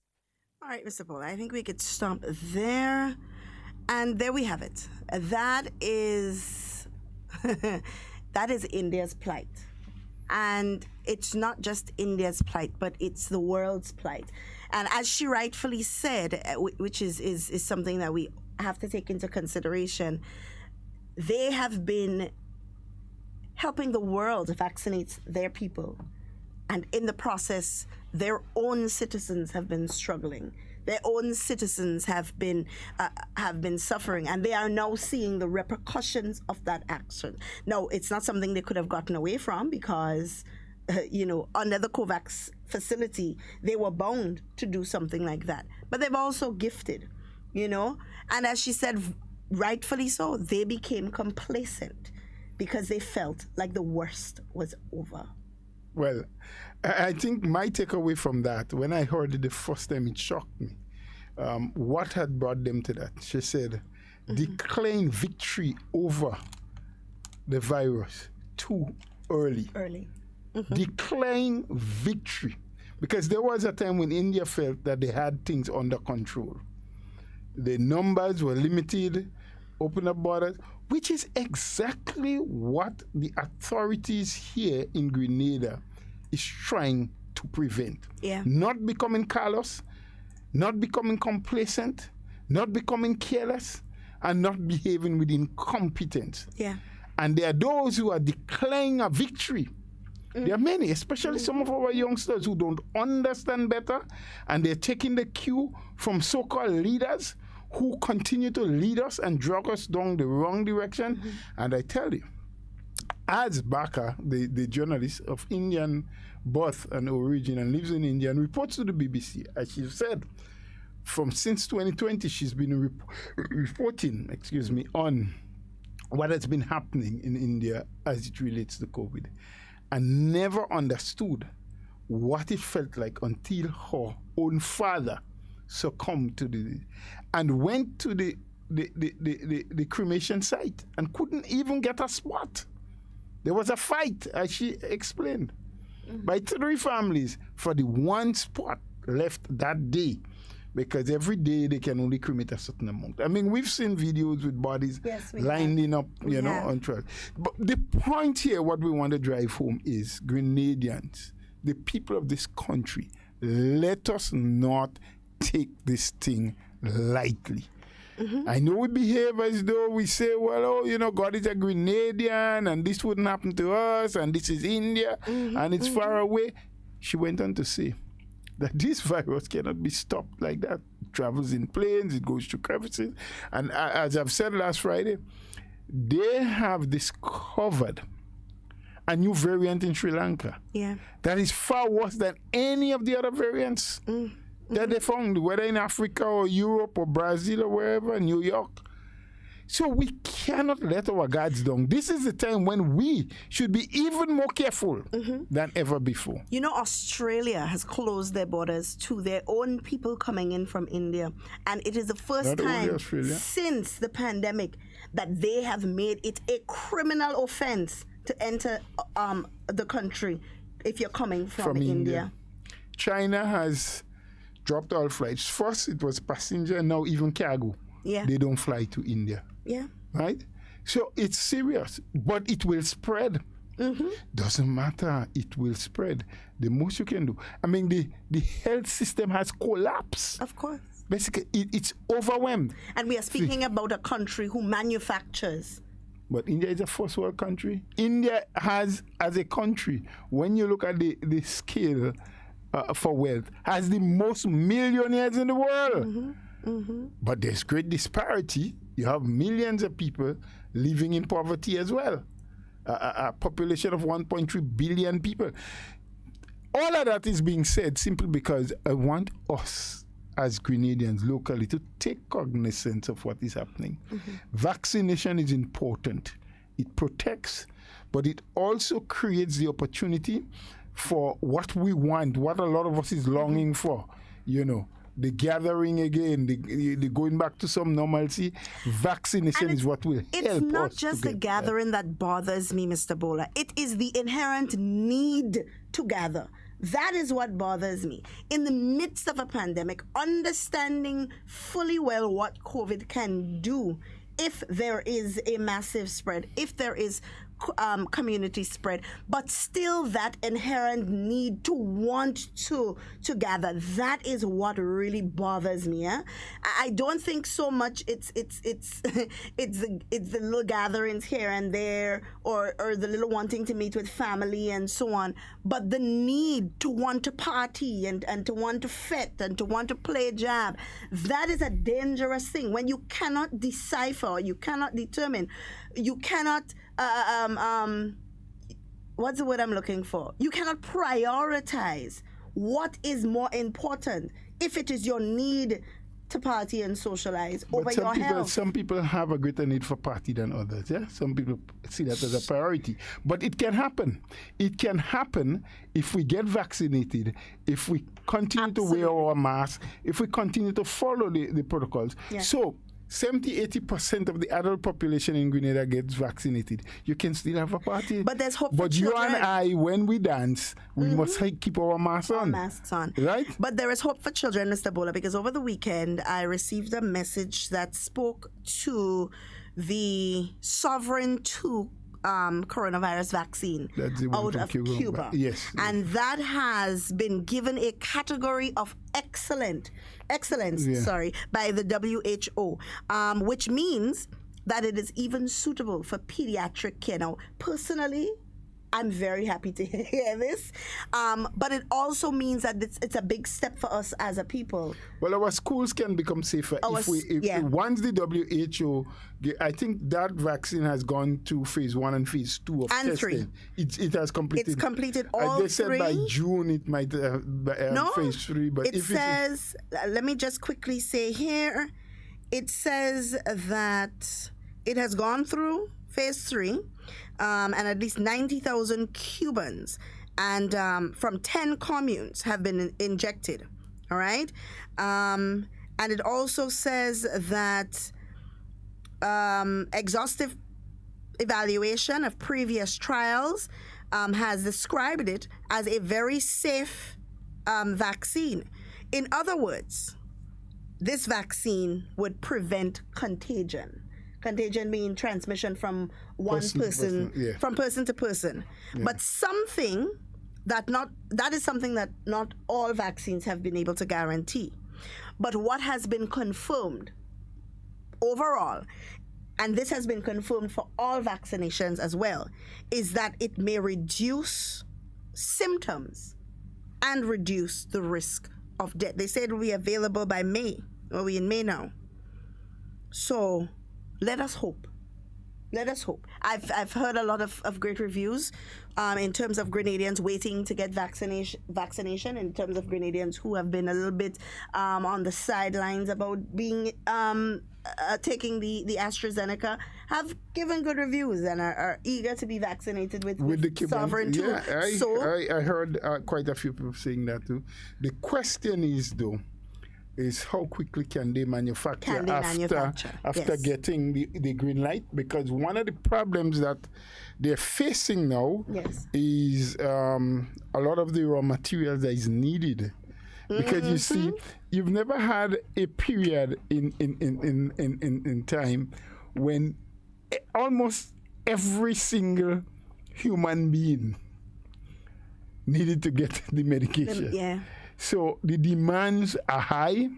[SPEAKER 3] All right, Mr. Paul, I think we could stop there. And there we have it. That is that is India's plight. And it's not just India's plight, but it's the world's plight. And as she rightfully said, which is something that we have to take into consideration, they have been helping the world vaccinate their people. And in the process, their own citizens have been struggling. Their own citizens have been suffering, and they are now seeing the repercussions of that action. No, it's not something they could have gotten away from because, under the COVAX facility, they were bound to do something like that. But they've also gifted, and as she said, rightfully so, they became complacent because they felt like the worst was over.
[SPEAKER 4] Well, I think my takeaway from that, when I heard it the first time, it shocked me. What had brought them to that? She said, declaring victory over the virus too early. Declaring victory. Because there was a time when India felt that they had things under control. The numbers were limited, open up borders, which is exactly what the authorities here in Grenada is trying to prevent.
[SPEAKER 3] Yeah.
[SPEAKER 4] Not becoming callous, not becoming complacent, not becoming careless, and not behaving with incompetence.
[SPEAKER 3] Yeah.
[SPEAKER 4] And there are those who are declaring a victory. There are many, especially some of our youngsters who don't understand better, and they're taking the cue from so-called leaders who continue to lead us and drag us down the wrong direction. And I tell you, as Barker, the journalist of Indian birth and origin and lives in India and reports to the BBC, as she said, since 2020, she's been reporting on what has been happening in India as it relates to COVID, and never understood what it felt like until her own father succumbed to and went to the cremation site and couldn't even get a spot. There was a fight, as she explained, by 3 families for the one spot left that day, because every day they can only cremate a certain amount. I mean, we've seen videos with bodies lining up, on trail. But the point here, what we want to drive home is Grenadians, the people of this country, let us not take this thing lightly. I know we behave as though we say, well, God is a Grenadian and this wouldn't happen to us and this is India and it's far away. She went on to say that this virus cannot be stopped like that. It travels in planes, it goes through crevices. And as I've said last Friday, they have discovered a new variant in Sri Lanka that is far worse than any of the other variants that they found, whether in Africa or Europe or Brazil or wherever, New York. So we cannot let our guards down. This is the time when we should be even more careful than ever before.
[SPEAKER 3] You know, Australia has closed their borders to their own people coming in from India. And it is the first time since the pandemic that they have made it a criminal offense to enter the country if you're coming from India.
[SPEAKER 4] China has dropped all flights. First, it was passenger, now even cargo.
[SPEAKER 3] Yeah.
[SPEAKER 4] They don't fly to India.
[SPEAKER 3] Yeah.
[SPEAKER 4] Right? So it's serious, but it will spread. Doesn't matter, it will spread. The most you can do. I mean, the health system has collapsed.
[SPEAKER 3] Of course.
[SPEAKER 4] Basically, it's overwhelmed.
[SPEAKER 3] And we are speaking about a country who manufactures.
[SPEAKER 4] But India is a first world country. India has, as a country, when you look at the scale for wealth, has the most millionaires in the world. But there's great disparity. You have millions of people living in poverty as well. A population of 1.3 billion people. All of that is being said simply because I want us as Grenadians locally to take cognizance of what is happening. Vaccination is important. It protects, but it also creates the opportunity for what we want, what a lot of us is longing for, the gathering again, the going back to some normalcy. Vaccination is what will help us.
[SPEAKER 3] It's not just the gathering that bothers me, Mr. Bola. It is the inherent need to gather. That is what bothers me. In the midst of a pandemic, understanding fully well what COVID can do if there is a massive spread, if there is community spread, but still that inherent need to want to gather. That is what really bothers me. I don't think so much it's the little gatherings here and there, or the little wanting to meet with family and so on, but the need to want to party and to want to fit and to want to play jab. That is a dangerous thing when you cannot decipher, you cannot determine, you cannot what's the word I'm looking for? You cannot prioritize what is more important if it is your need to party and socialize over your health.
[SPEAKER 4] Some people have a greater need for party than others. Yeah, some people see that as a priority. But it can happen. It can happen if we get vaccinated, if we continue to wear our masks, if we continue to follow the protocols. Yeah. So 70-80% of the adult population in Grenada gets vaccinated. You can still have a party.
[SPEAKER 3] But there's hope for
[SPEAKER 4] But
[SPEAKER 3] children.
[SPEAKER 4] You and I, when we dance, we must keep our masks on.
[SPEAKER 3] Masks on.
[SPEAKER 4] Right?
[SPEAKER 3] But there is hope for children, Mr. Bola, because over the weekend, I received a message that spoke to the sovereign to coronavirus vaccine out of Cuba.
[SPEAKER 4] Yes.
[SPEAKER 3] And that has been given a category of excellence, by the WHO, which means that it is even suitable for pediatric care. Now, personally, I'm very happy to hear this, but it also means that it's a big step for us as a people.
[SPEAKER 4] Well, our schools can become safer once the WHO, I think that vaccine has gone to phase 1 and phase 2 of testing. It has completed.
[SPEAKER 3] It's completed all
[SPEAKER 4] they said
[SPEAKER 3] 3.
[SPEAKER 4] by June it might phase 3. But
[SPEAKER 3] it says, let me just quickly say here, it says that it has gone through phase 3. And at least 90,000 Cubans and from 10 communes have been injected. All right? And it also says that exhaustive evaluation of previous trials has described it as a very safe vaccine. In other words, this vaccine would prevent contagion. Contagion being transmission from one person, from person to person. Yeah. But something that is something that not all vaccines have been able to guarantee. But what has been confirmed overall, and this has been confirmed for all vaccinations as well, is that it may reduce symptoms and reduce the risk of death. They said it will be available by May. Well, we're in May now. So let us hope. Let us hope. I've heard a lot of great reviews in terms of Grenadians waiting to get vaccination, in terms of Grenadians who have been a little bit on the sidelines about being taking the AstraZeneca, have given good reviews and are eager to be vaccinated with
[SPEAKER 4] the Cubans.
[SPEAKER 3] Sovereign too.
[SPEAKER 4] Yeah, I heard quite a few people saying that too. The question is how quickly can they manufacture after getting the green light? Because one of the problems that they're facing now is a lot of the raw materials that is needed. Because you see, you've never had a period in time when almost every single human being needed to get the medication. So the demands are high,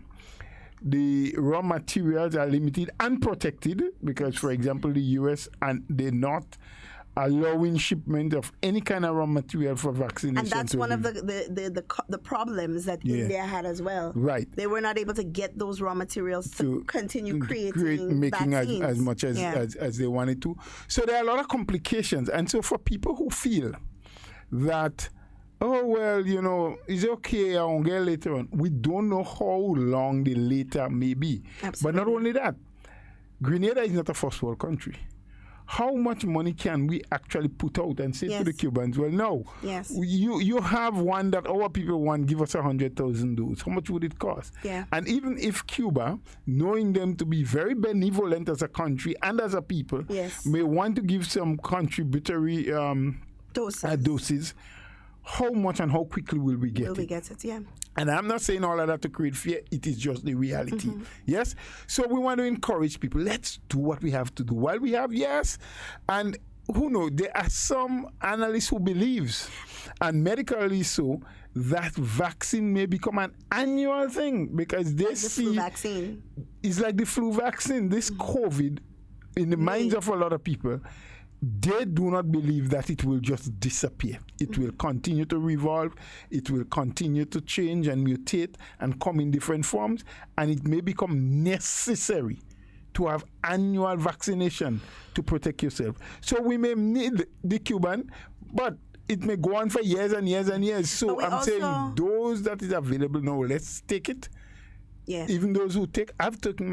[SPEAKER 4] the raw materials are limited and protected because, for example, the US and they're not allowing shipment of any kind of raw material for vaccination.
[SPEAKER 3] And that's one of the problems that India had as well.
[SPEAKER 4] Right.
[SPEAKER 3] They were not able to get those raw materials to continue making
[SPEAKER 4] vaccines. as much as they wanted to. So there are a lot of complications. And so for people who feel that, oh, well, you know, it's okay, I'll get later on. We don't know how long the later may be.
[SPEAKER 3] Absolutely.
[SPEAKER 4] But not only that, Grenada is not a first world country. How much money can we actually put out and say to the Cubans, well, no, you have one that our people want, give us 100,000 doses. How much would it cost? And even if Cuba, knowing them to be very benevolent as a country and as a people, may want to give some contributory doses, how much and how quickly will we get it? And I'm not saying all of that to create fear. It is just the reality. Yes? So we want to encourage people. Let's do what we have to do while we have, And who knows? There are some analysts who believes, and medically so, that vaccine may become an annual thing because they see
[SPEAKER 3] flu vaccine.
[SPEAKER 4] It's like the flu vaccine. This COVID, in the minds of a lot of people, they do not believe that it will just disappear. It will continue to revolve. It will continue to change and mutate and come in different forms. And it may become necessary to have annual vaccination to protect yourself. So we may need the Cuban, but it may go on for years and years and years. So I'm saying those that is available now, let's take it. Even those who take, I've taken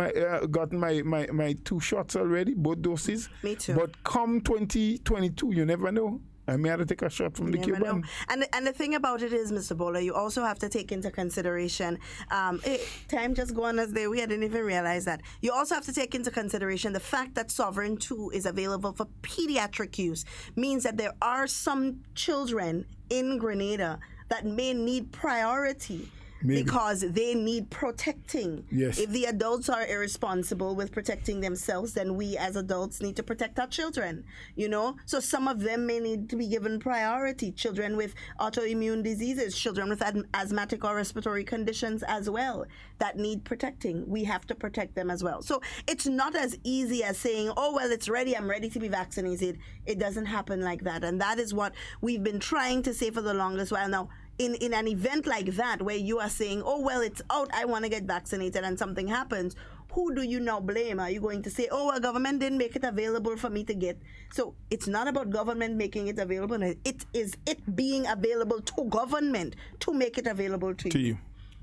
[SPEAKER 4] gotten my 2 shots already, both doses.
[SPEAKER 3] Me too.
[SPEAKER 4] But come 2022, you never know. I may have to take a shot from the Cuban.
[SPEAKER 3] And the thing about it is, Mr. Bowler, you also have to take into consideration, time just gone as we didn't even realize that. You also have to take into consideration the fact that Sovereign 2 is available for pediatric use means that there are some children in Grenada that may need priority. Maybe. Because they need protecting. If the adults are irresponsible with protecting themselves, then we as adults need to protect our children, you know? So some of them may need to be given priority. Children with autoimmune diseases, children with asthmatic or respiratory conditions as well that need protecting. We have to protect them as well. So it's not as easy as saying, oh, well, it's ready, I'm ready to be vaccinated. It doesn't happen like that. And that is what we've been trying to say for the longest while now. In an event like that where you are saying, oh, well, it's out, I want to get vaccinated, and something happens, who do you now blame? Are you going to say, oh, well, government didn't make it available for me to get? So it's not about government making it available. It is it being available to government to make it available to you.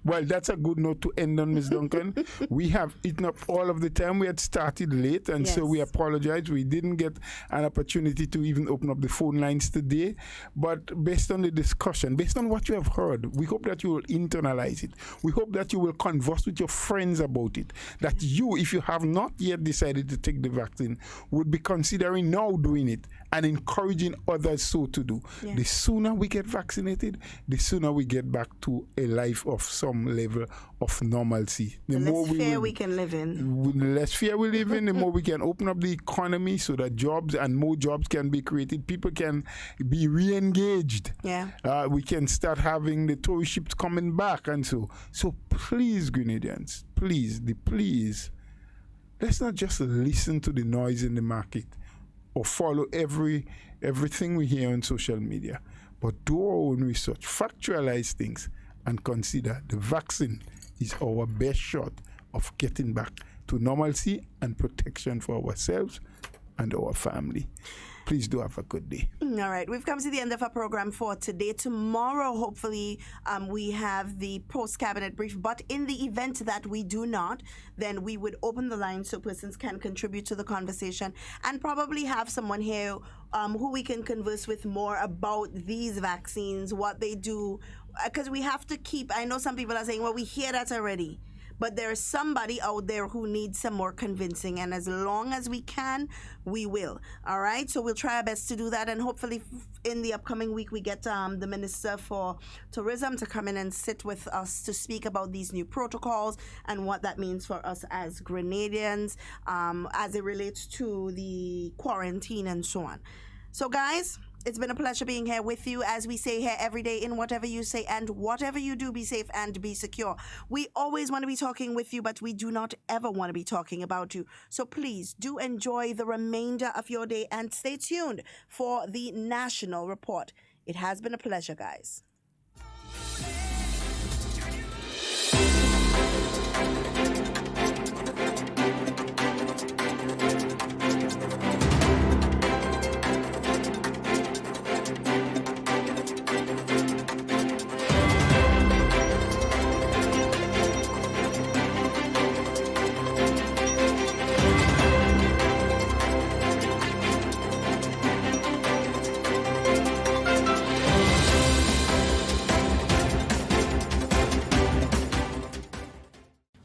[SPEAKER 4] Well, that's a good note to end on, Ms. Duncan. We have eaten up all of the time. We had started late, and so we apologize. We didn't get an opportunity to even open up the phone lines today. But based on the discussion, based on what you have heard, we hope that you will internalize it. We hope that you will converse with your friends about it. That you, if you have not yet decided to take the vaccine, would be considering now doing it and encouraging others so to do. The sooner we get vaccinated, the sooner we get back to a life of some some level of normalcy.
[SPEAKER 3] The less fear we can live in.
[SPEAKER 4] The less fear we live in, the more we can open up the economy so that jobs and more jobs can be created. People can be re-engaged.
[SPEAKER 3] Yeah.
[SPEAKER 4] We can start having the tourist ships coming back and so. So please, Grenadians, please, let's not just listen to the noise in the market or follow everything we hear on social media, but do our own research, factualize things, and consider the vaccine is our best shot of getting back to normalcy and protection for ourselves and our family. Please do have a good day.
[SPEAKER 3] All right, we've come to the end of our program for today. Tomorrow, hopefully, we have the post-cabinet brief. But in the event that we do not, then we would open the line so persons can contribute to the conversation and probably have someone here who we can converse with more about these vaccines, what they do. Because we have to keep, I know some people are saying, well, we hear that already. But there's somebody out there who needs some more convincing. And as long as we can, we will. All right? So we'll try our best to do that. And hopefully in the upcoming week, we get the Minister for Tourism to come in and sit with us to speak about these new protocols and what that means for us as Grenadians as it relates to the quarantine and so on. So, guys, it's been a pleasure being here with you. As we say here every day, in whatever you say and whatever you do, be safe and be secure. We always want to be talking with you, but we do not ever want to be talking about you. So please do enjoy the remainder of your day and stay tuned for the National Report. It has been a pleasure, guys.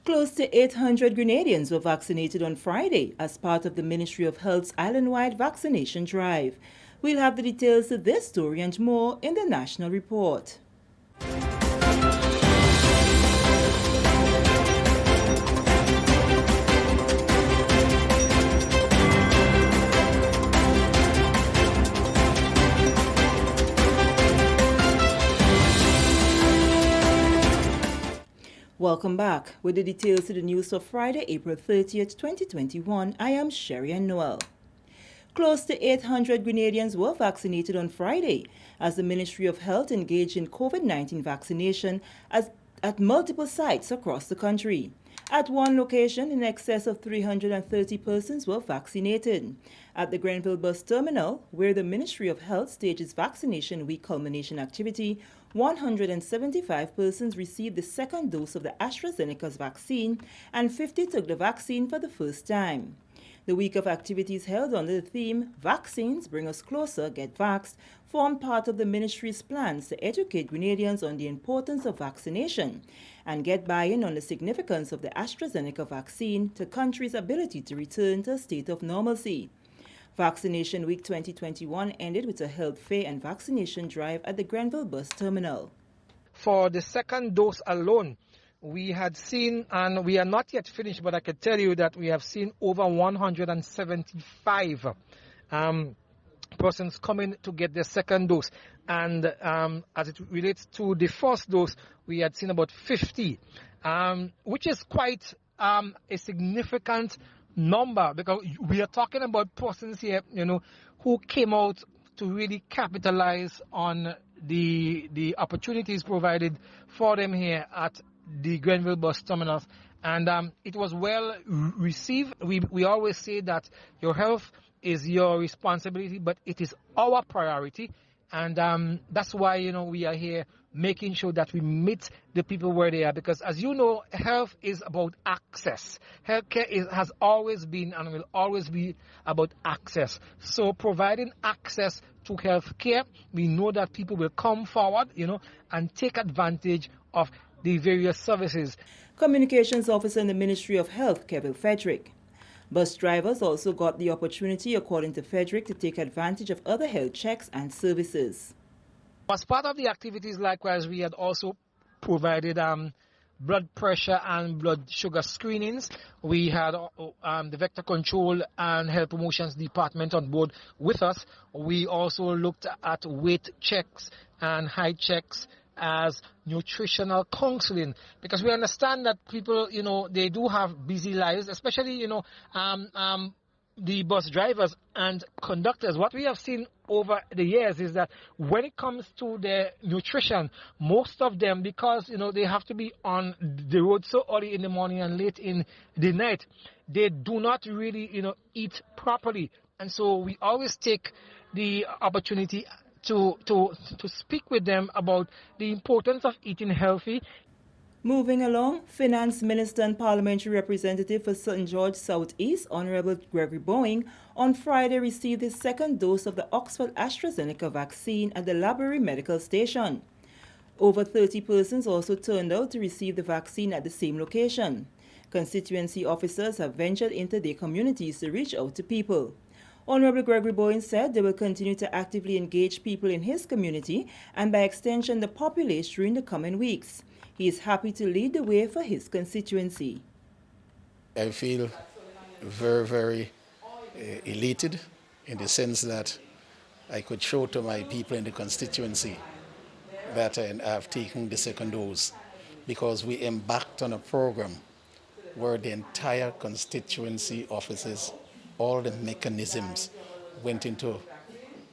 [SPEAKER 7] Close to 800 Grenadians were vaccinated on Friday as part of the Ministry of Health's island-wide vaccination drive. We'll have the details of this story and more in the National Report. Welcome back. With the details to the news for Friday, April 30th, 2021, I am Sherry Noel. Close to 800 Grenadians were vaccinated on Friday as the Ministry of Health engaged in COVID-19 vaccination at multiple sites across the country. At one location, in excess of 330 persons were vaccinated. At the Grenville Bus Terminal, where the Ministry of Health stages Vaccination Week culmination activity, 175 persons received the second dose of the AstraZeneca's vaccine and 50 took the vaccine for the first time. The week of activities held under the theme, Vaccines Bring Us Closer, Get Vaxxed, formed part of the ministry's plans to educate Grenadians on the importance of vaccination and get buy-in on the significance of the AstraZeneca vaccine to country's ability to return to a state of normalcy. Vaccination Week 2021 ended with a health fair and vaccination drive at the Grenville Bus Terminal.
[SPEAKER 8] For the second dose alone, we had seen, and we are not yet finished, but I can tell you that we have seen over 175 persons coming to get their second dose. And as it relates to the first dose, we had seen about 50, which is quite a significant number, because we are talking about persons here, who came out to really capitalize on the opportunities provided for them here at the Grenville Bus Terminals. And it was well received. We always say that your health is your responsibility, but it is our priority. And that's why, we are here making sure that we meet the people where they are. Because as you know, health is about access. Healthcare has always been and will always be about access. So providing access to healthcare, we know that people will come forward, and take advantage of the various services.
[SPEAKER 7] Communications Officer in the Ministry of Health, Kevin Frederick. Bus drivers also got the opportunity, according to Frederick, to take advantage of other health checks and services.
[SPEAKER 8] As part of the activities, likewise, we had also provided blood pressure and blood sugar screenings. We had the Vector Control and Health Promotions Department on board with us. We also looked at weight checks and height checks as nutritional counseling, because we understand that people, they do have busy lives, especially, the bus drivers and conductors. What we have seen over the years is that when it comes to their nutrition, most of them, because they have to be on the road so early in the morning and late in the night, they do not really eat properly. And so we always take the opportunity to speak with them about the importance of eating healthy.
[SPEAKER 7] Moving along, Finance Minister and Parliamentary Representative for St. George South East, Honorable Gregory Boeing, on Friday received his second dose of the Oxford AstraZeneca vaccine at the Laborie Medical Station. Over 30 persons also turned out to receive the vaccine at the same location. Constituency officers have ventured into their communities to reach out to people. Honorable Gregory Boeing said they will continue to actively engage people in his community and by extension the populace during the coming weeks. He is happy to lead the way for his constituency.
[SPEAKER 9] I feel very, very elated in the sense that I could show to my people in the constituency that I have taken the second dose, because we embarked on a program where the entire constituency offices, all the mechanisms went into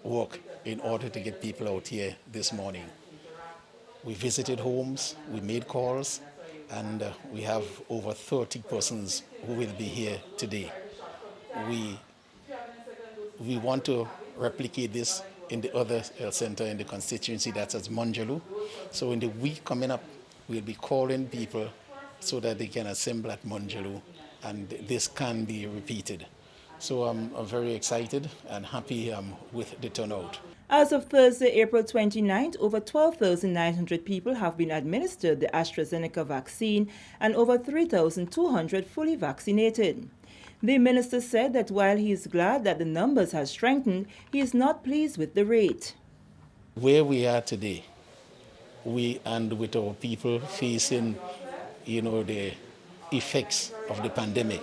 [SPEAKER 9] work in order to get people out here this morning. We visited homes, we made calls, and we have over 30 persons who will be here today. We want to replicate this in the other health center in the constituency, that's at Monjaloo. So in the week coming up, we'll be calling people so that they can assemble at Monjaloo, and this can be repeated. So I'm very excited and happy with the turnout.
[SPEAKER 7] As of Thursday, April 29th, over 12,900 people have been administered the AstraZeneca vaccine and over 3,200 fully vaccinated. The minister said that while he is glad that the numbers have strengthened, he is not pleased with the rate.
[SPEAKER 9] Where we are today, and with our people facing, the effects of the pandemic,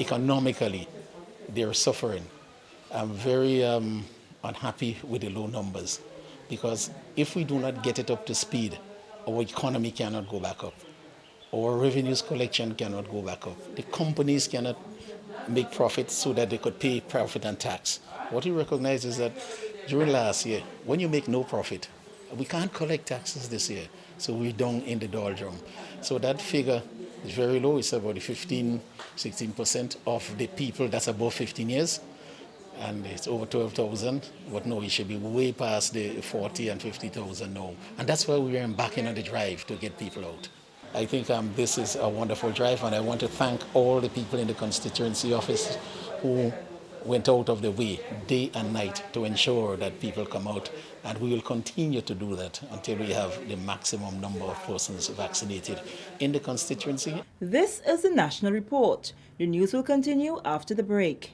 [SPEAKER 9] economically, they're suffering. I'm very unhappy with the low numbers, because if we do not get it up to speed, our economy cannot go back up. Our revenues collection cannot go back up. The companies cannot make profits so that they could pay profit and tax. What we recognize is that during last year, when you make no profit, we can't collect taxes this year, so we're down in the doldrum. So that figure is very low. It's about 16% of the people that's above 15 years. And it's over 12,000, but no, it should be way past the 40 and 50,000 now. And that's why we are embarking on the drive to get people out. I think this is a wonderful drive, and I want to thank all the people in the constituency office who went out of the way day and night to ensure that people come out. And we will continue to do that until we have the maximum number of persons vaccinated in the constituency.
[SPEAKER 7] This is the National Report. The news will continue after the break.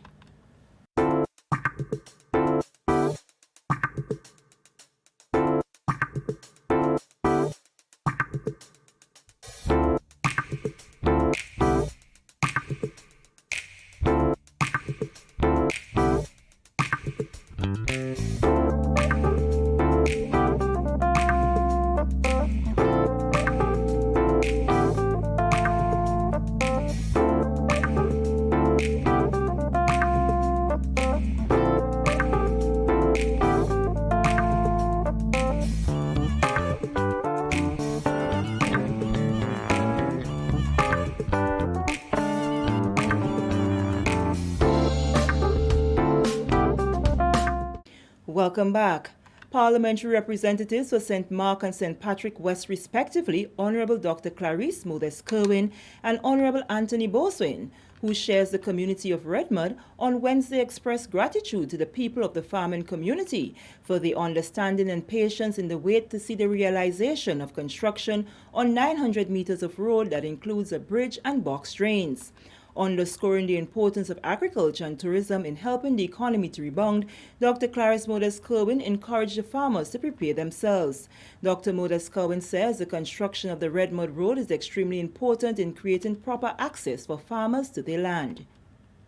[SPEAKER 7] Welcome back. Parliamentary representatives for St. Mark and St. Patrick West respectively, Honourable Dr. Clarice Modes-Kerwin and Honourable Anthony Boswin, who shares the community of Redmond, on Wednesday expressed gratitude to the people of the farming community for the understanding and patience in the wait to see the realization of construction on 900 meters of road that includes a bridge and box drains. Underscoring the importance of agriculture and tourism in helping the economy to rebound, Dr. Clarice Modest-Kerwin encouraged the farmers to prepare themselves. Dr. Modest-Kerwin says the construction of the Red Mud Road is extremely important in creating proper access for farmers to their land.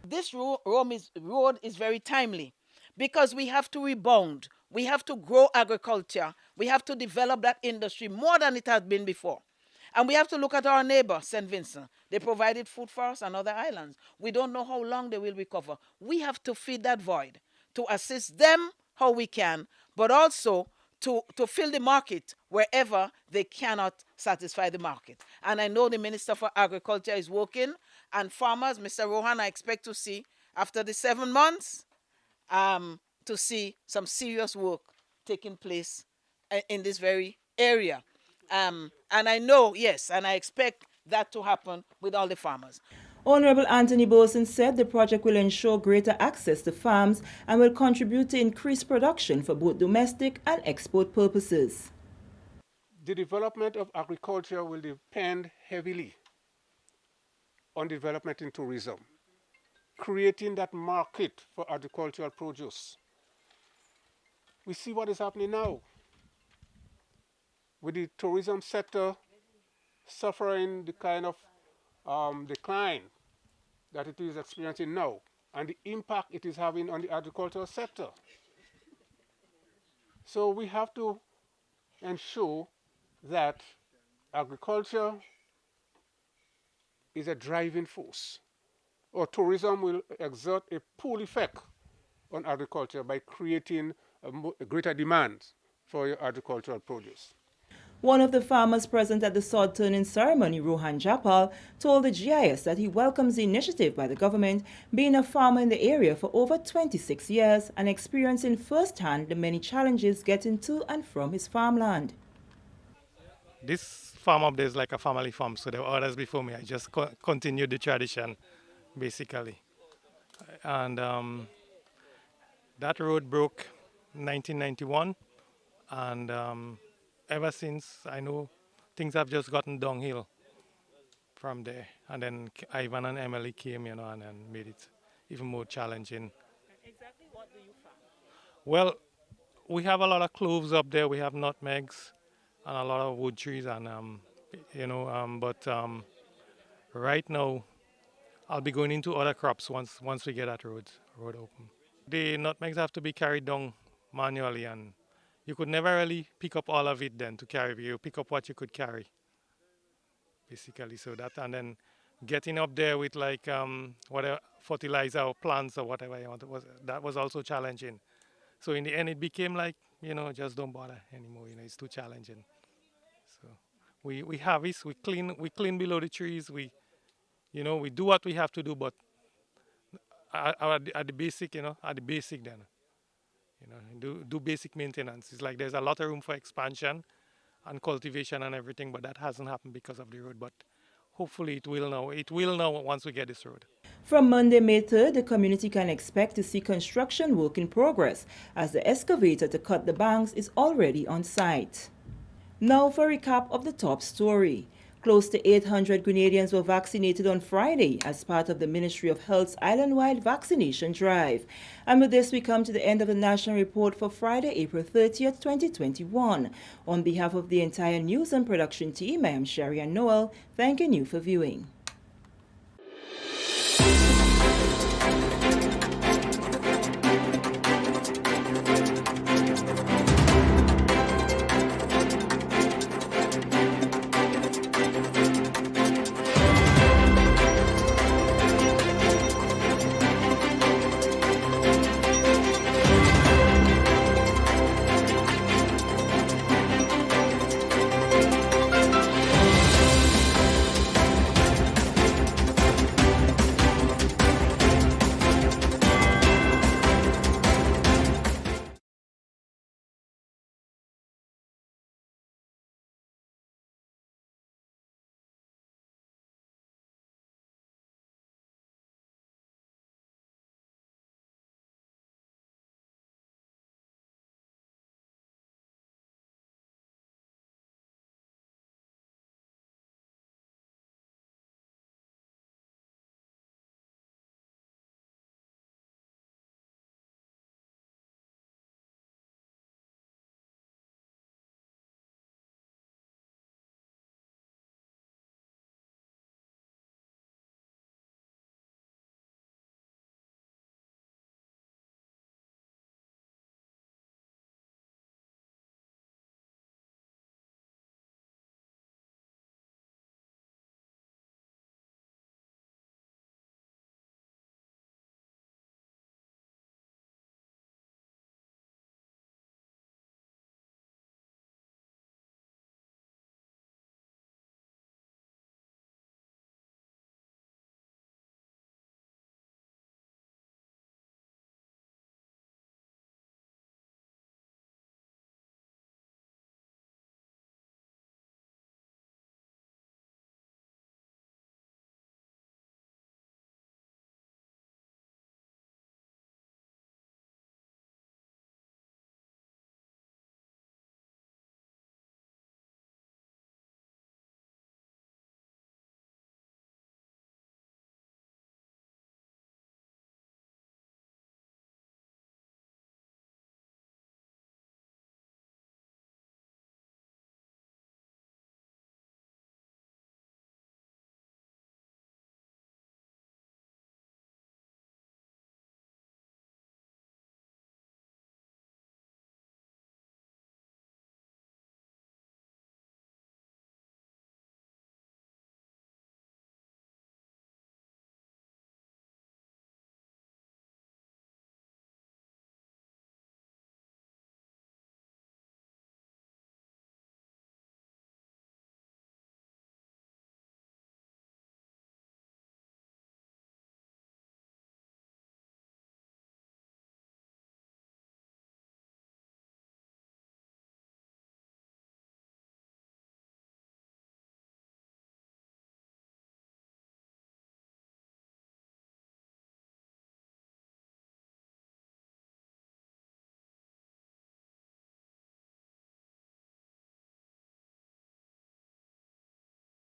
[SPEAKER 10] This road is very timely because we have to rebound. We have to grow agriculture. We have to develop that industry more than it has been before. And we have to look at our neighbor, St. Vincent. They provided food for us and other islands. We don't know how long they will recover. We have to feed that void, to assist them how we can, but also to fill the market wherever they cannot satisfy the market. And I know the Minister for Agriculture is working, and farmers, Mr. Rohan, I expect to see, after the 7 months, to see some serious work taking place in this very area. And I know, yes, and I expect that to happen with all the farmers.
[SPEAKER 7] Honorable Anthony Boson said the project will ensure greater access to farms and will contribute to increased production for both domestic and export purposes.
[SPEAKER 11] The development of agriculture will depend heavily on development in tourism, creating that market for agricultural produce. We see what is happening now with the tourism sector suffering the kind of decline that it is experiencing now, and the impact it is having on the agricultural sector. So we have to ensure that agriculture is a driving force, or tourism will exert a pull effect on agriculture by creating a greater demand for your agricultural produce.
[SPEAKER 7] One of the farmers present at the sod turning ceremony, Rohan Japal, told the GIS that he welcomes the initiative by the government, being a farmer in the area for over 26 years and experiencing firsthand the many challenges getting to and from his farmland.
[SPEAKER 12] This farm up there is like a family farm, so there were others before me. I just continued the tradition, basically. And that road broke in 1991, and ever since, I know things have just gotten downhill from there. And then Ivan and Emily came, and then made it even more challenging.
[SPEAKER 7] Exactly what do you farm?
[SPEAKER 12] Well, we have a lot of cloves up there. We have nutmegs and a lot of wood trees, and but right now, I'll be going into other crops once we get that road open. The nutmegs have to be carried down manually, and you could never really pick up all of it then to carry. You pick up what you could carry, basically. So that, and then getting up there with like whatever fertilizer or plants or whatever you want, that was also challenging. So in the end, it became like, just don't bother anymore. It's too challenging. So we harvest, we clean below the trees. We do what we have to do, but at the basic then. Do basic maintenance. It's like there's a lot of room for expansion and cultivation and everything, but that hasn't happened because of the road. But hopefully it will now. It will now once we get this road.
[SPEAKER 7] From Monday, May 3rd, the community can expect to see construction work in progress as the excavator to cut the banks is already on site. Now for a recap of the top story. Close to 800 Grenadians were vaccinated on Friday as part of the Ministry of Health's island-wide vaccination drive. And with this, we come to the end of the national report for Friday, April 30th, 2021. On behalf of the entire news and production team, I am Sherry Ann Noel, thanking you for viewing.